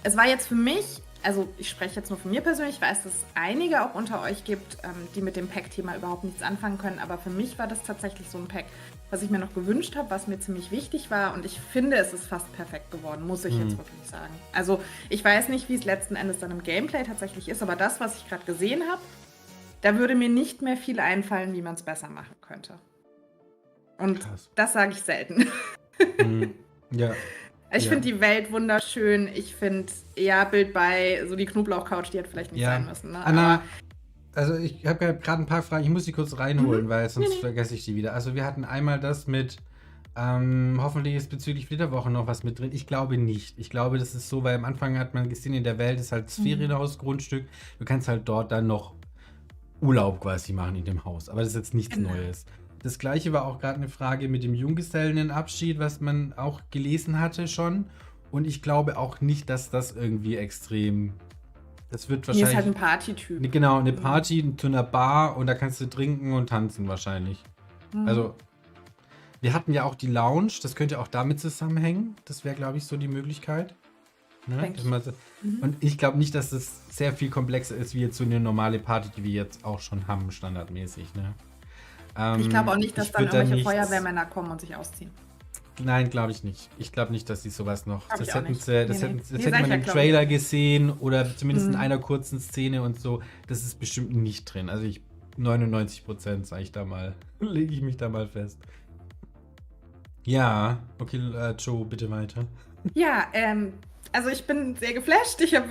es war jetzt für mich, also ich spreche jetzt nur von mir persönlich, ich weiß, dass es einige auch unter euch gibt, die mit dem Pack-Thema überhaupt nichts anfangen können, aber für mich war das tatsächlich so ein Pack, was ich mir noch gewünscht habe, was mir ziemlich wichtig war und ich finde, es ist fast perfekt geworden, muss ich jetzt wirklich sagen. Also ich weiß nicht, wie es letzten Endes dann im Gameplay tatsächlich ist, aber das, was ich gerade gesehen habe, da würde mir nicht mehr viel einfallen, wie man es besser machen könnte. Und das sage ich selten. Ja. Ich finde die Welt wunderschön. Ich finde, Bild bei so die Knoblauchcouch, die hätte vielleicht nicht sein müssen. Ne? Anna, also ich habe gerade ein paar Fragen, ich muss die kurz reinholen, weil sonst vergesse ich die wieder. Also wir hatten einmal das mit, hoffentlich ist bezüglich Flitterwoche noch was mit drin. Ich glaube nicht. Ich glaube, das ist so, weil am Anfang hat man gesehen, in der Welt ist halt das Ferienhaus, Grundstück. Du kannst halt dort dann noch Urlaub quasi machen in dem Haus. Aber das ist jetzt nichts Neues. Das gleiche war auch gerade eine Frage mit dem Junggesellenabschied, was man auch gelesen hatte schon. Und ich glaube auch nicht, dass das irgendwie extrem. Das wird wahrscheinlich. Hier ist halt ein Partytyp. Genau, eine Party zu einer Bar und da kannst du trinken und tanzen wahrscheinlich. Also, wir hatten ja auch die Lounge, das könnte auch damit zusammenhängen. Das wäre, glaube ich, so die Möglichkeit. Ne? Und ich glaube nicht, dass das sehr viel komplexer ist, wie jetzt so eine normale Party, die wir jetzt auch schon haben, standardmäßig. Ne? Ich glaube auch nicht, dass dann irgendwelche Feuerwehrmänner kommen und sich ausziehen. Nein, glaube ich nicht. Ich glaube nicht, dass sie sowas noch. Das hätte man im Trailer gesehen oder zumindest in einer kurzen Szene und so. Das ist bestimmt nicht drin. Also 99% sage ich da mal. Lege ich mich da mal fest. Ja, okay, Joe, bitte weiter. Ja, also ich bin sehr geflasht. Ich habe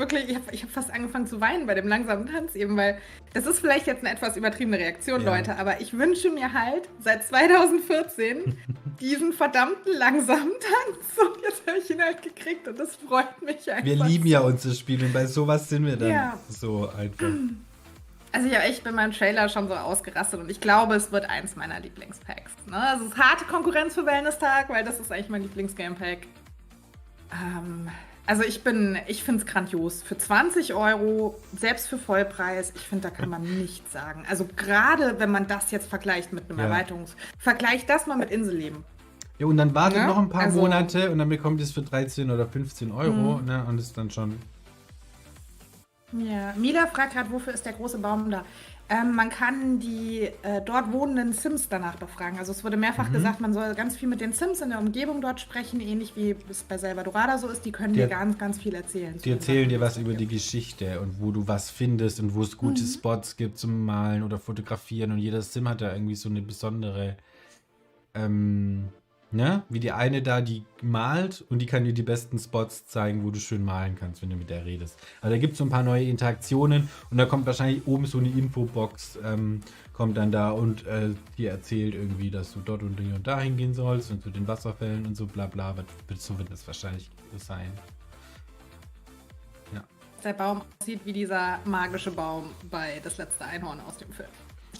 fast angefangen zu weinen bei dem langsamen Tanz eben, weil das ist vielleicht jetzt eine etwas übertriebene Reaktion, Leute, aber ich wünsche mir halt seit 2014 diesen verdammten langsamen Tanz und jetzt habe ich ihn halt gekriegt und das freut mich einfach. Wir lieben ja unser Spiel und bei sowas sind wir dann so einfach. Also ich habe echt bei meinem Trailer schon so ausgerastet und ich glaube, es wird eins meiner Lieblingspacks. Ne? Also es ist harte Konkurrenz für Wellness-Tag, weil das ist eigentlich mein Lieblingsgamepack. Also ich finde es grandios. Für 20 €, selbst für Vollpreis, ich finde, da kann man nichts sagen. Also gerade, wenn man das jetzt vergleicht mit einem vergleicht das mal mit Inselleben. Ja, und dann wartet noch ein paar Monate und dann bekommt ihr es für 13 oder 15 €, ne, und ist dann schon Ja, Mila fragt gerade, wofür ist der große Baum da? Man kann die dort wohnenden Sims danach befragen. Also es wurde mehrfach gesagt, man soll ganz viel mit den Sims in der Umgebung dort sprechen, ähnlich wie es bei Salvadorada so ist. Die können dir ganz, ganz viel erzählen. Die erzählen dir was über die Geschichte und wo du was findest und wo es gute Spots gibt zum Malen oder Fotografieren. Und jeder Sim hat da irgendwie so eine besondere, ne? Wie die eine da, die malt und die kann dir die besten Spots zeigen, wo du schön malen kannst, wenn du mit der redest. Also da gibt es so ein paar neue Interaktionen und da kommt wahrscheinlich oben so eine Infobox, kommt dann da und die erzählt irgendwie, dass du dort und da hingehen sollst und zu den Wasserfällen und so bla bla. So wird es wahrscheinlich sein. Ja. Der Baum sieht wie dieser magische Baum bei Das letzte Einhorn aus dem Film.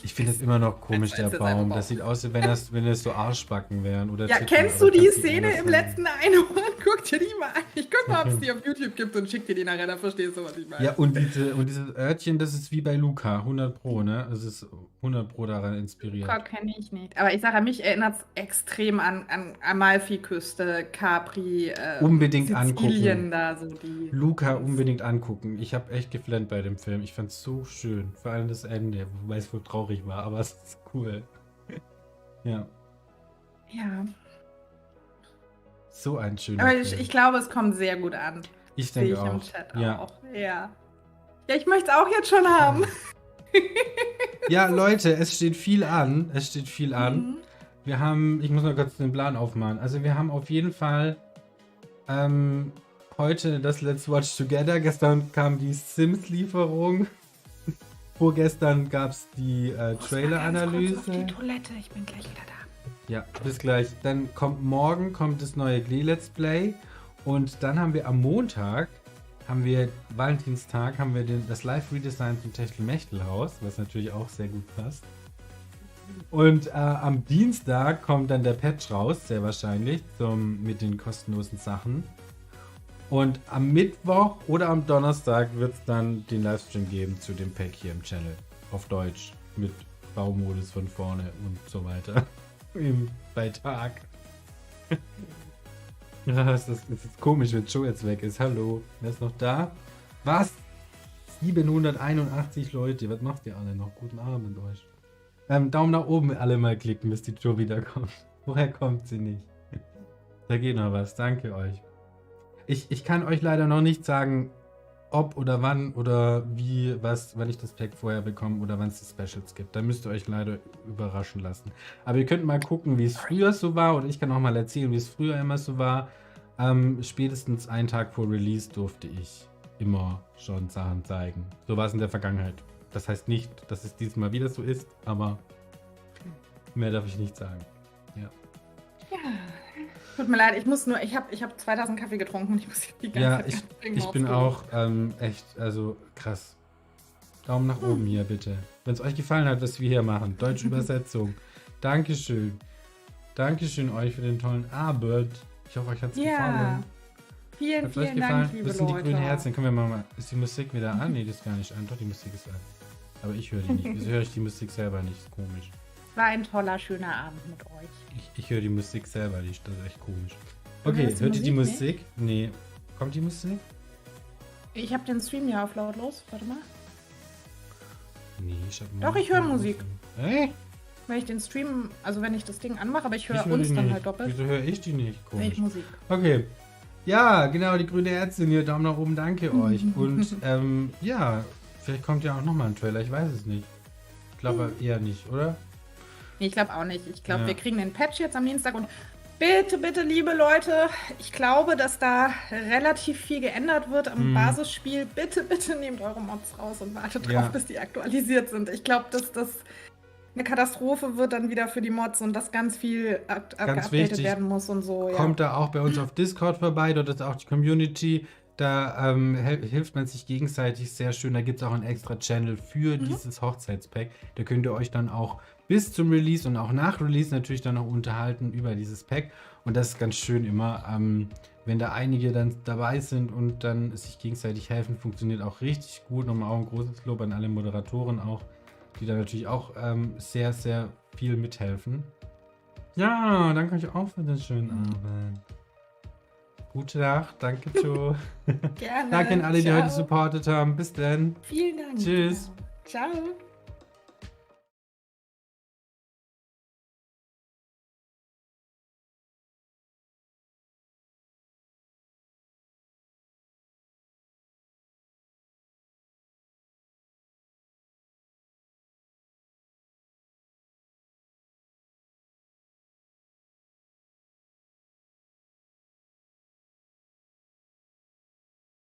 Ich finde es immer noch komisch, der Baum. Das sieht aus, wenn es so Arschbacken wären. Oder Ja, Titten, kennst aber du die kannst Szene anders im sagen. letzten Einhorn? Guck dir die mal an. Ich guck mal, ob es die auf YouTube gibt und schick dir die nachher, dann verstehst du, was ich meine. Ja, und dieses Örtchen, das ist wie bei Luca, 100 Pro, ne? Es ist 100 Pro daran inspiriert. Luca kenne ich nicht. Aber ich sage, mich erinnert es extrem an Amalfi-Küste, Capri, Unbedingt Sizilien angucken. da, so die. Luca unbedingt angucken. Ich habe echt geflennt bei dem Film. Ich fand es so schön. Vor allem das Ende, wobei es wohl traurig war, aber es ist cool. Ja, Ja. so ein schöner Aber Film. ich glaube, es kommt sehr gut an. Ich Sehe denke ich im auch. Chat Ja. auch. Ja. Ja, ich möchte es auch jetzt schon haben. Ja, Leute, es steht viel an. Es steht viel an. Mhm. Wir haben, ich muss mal kurz den Plan aufmachen. Also wir haben auf jeden Fall heute das Let's Watch Together. Gestern kam die Sims-Lieferung. Vorgestern gab es die Trailer-Analyse. Die Toilette, ich bin gleich wieder da. Ja, bis gleich. Dann kommt morgen das neue Glee-Let's Play. Und dann haben wir am Montag, Valentinstag, das Live-Redesign zum Techtelmechtelhaus, was natürlich auch sehr gut passt. Und am Dienstag kommt dann der Patch raus, sehr wahrscheinlich, mit den kostenlosen Sachen. Und am Mittwoch oder am Donnerstag wird es dann den Livestream geben zu dem Pack hier im Channel. Auf Deutsch. Mit Baumodus von vorne und so weiter. Bei Tag. Ja, es ist komisch, wenn Joe jetzt weg ist. Hallo, wer ist noch da? Was? 781 Leute. Was macht ihr alle noch? Guten Abend euch. Daumen nach oben alle mal klicken, bis die Joe wiederkommt. Woher kommt sie nicht? Da geht noch was. Danke euch. Ich kann euch leider noch nicht sagen, ob oder wann oder wann ich das Pack vorher bekomme oder wann es die Specials gibt. Da müsst ihr euch leider überraschen lassen. Aber ihr könnt mal gucken, wie es früher so war, oder ich kann auch mal erzählen, wie es früher immer so war. Spätestens einen Tag vor Release durfte ich immer schon Sachen zeigen. So war es in der Vergangenheit. Das heißt nicht, dass es diesmal wieder so ist, aber mehr darf ich nicht sagen. Ja. Tut mir leid, ich hab 2000 Kaffee getrunken und ich muss jetzt die ganze Zeit ich bin auch echt, also krass. Daumen nach oben hier, bitte. Wenn es euch gefallen hat, was wir hier machen. Deutsche Übersetzung. Dankeschön. Dankeschön euch für den tollen Abend. Ich hoffe, euch hat es gefallen. Vielen, Hat's euch vielen gefallen? Dank, liebe Das sind die Leute. grünen Herzen. Können wir mal. Ist die Musik wieder an? Nee, das ist gar nicht an. Doch, die Musik ist an. Aber ich höre die nicht. Wieso höre ich die Musik selber nicht? Ist komisch. War ein toller, schöner Abend mit euch. Ich höre die Musik selber nicht. Das ist echt komisch. Du Okay, hörst die hört ihr die Musik Musik? Nee. Kommt die Musik? Ich habe den Stream ja auf lautlos. Warte mal. Nee, ich habe Doch, ich höre Musik. Hey? Wenn ich den Stream, also wenn ich das Ding anmache, aber ich höre höre uns die dann nicht. halt doppelt. Wieso höre ich die nicht? Wenn ich Komisch. Musik. Okay. Ja, genau, die grüne Ärztin hier. Daumen nach oben, danke euch. Und ja, vielleicht kommt ja auch nochmal ein Trailer. Ich weiß es nicht. Ich glaube eher nicht, oder? Nee, ich glaube auch nicht. Ich glaube, Ja. wir kriegen den Patch jetzt am Dienstag und bitte, bitte, liebe Leute, ich glaube, dass da relativ viel geändert wird am Basisspiel. Bitte, bitte nehmt eure Mods raus und wartet drauf, Ja. bis die aktualisiert sind. Ich glaube, dass das eine Katastrophe wird dann wieder für die Mods und dass ganz viel geupdatet wichtig, werden muss und so. Kommt da auch bei uns auf Discord vorbei, dort ist auch die Community. Da hilft man sich gegenseitig sehr schön. Da gibt es auch einen extra Channel für dieses Hochzeitspack. Da könnt ihr euch dann auch bis zum Release und auch nach Release natürlich dann noch unterhalten über dieses Pack. Und das ist ganz schön immer, wenn da einige dann dabei sind und dann sich gegenseitig helfen, funktioniert auch richtig gut. Nochmal auch ein großes Lob an alle Moderatoren auch, die da natürlich auch sehr, sehr viel mithelfen. Ja, danke euch auch für den schönen Abend. Gute Nacht. Danke, Joe. Gerne. Danke an alle, die Ciao. heute supportet haben. Bis dann. Vielen Dank. Tschüss. Genau. Ciao.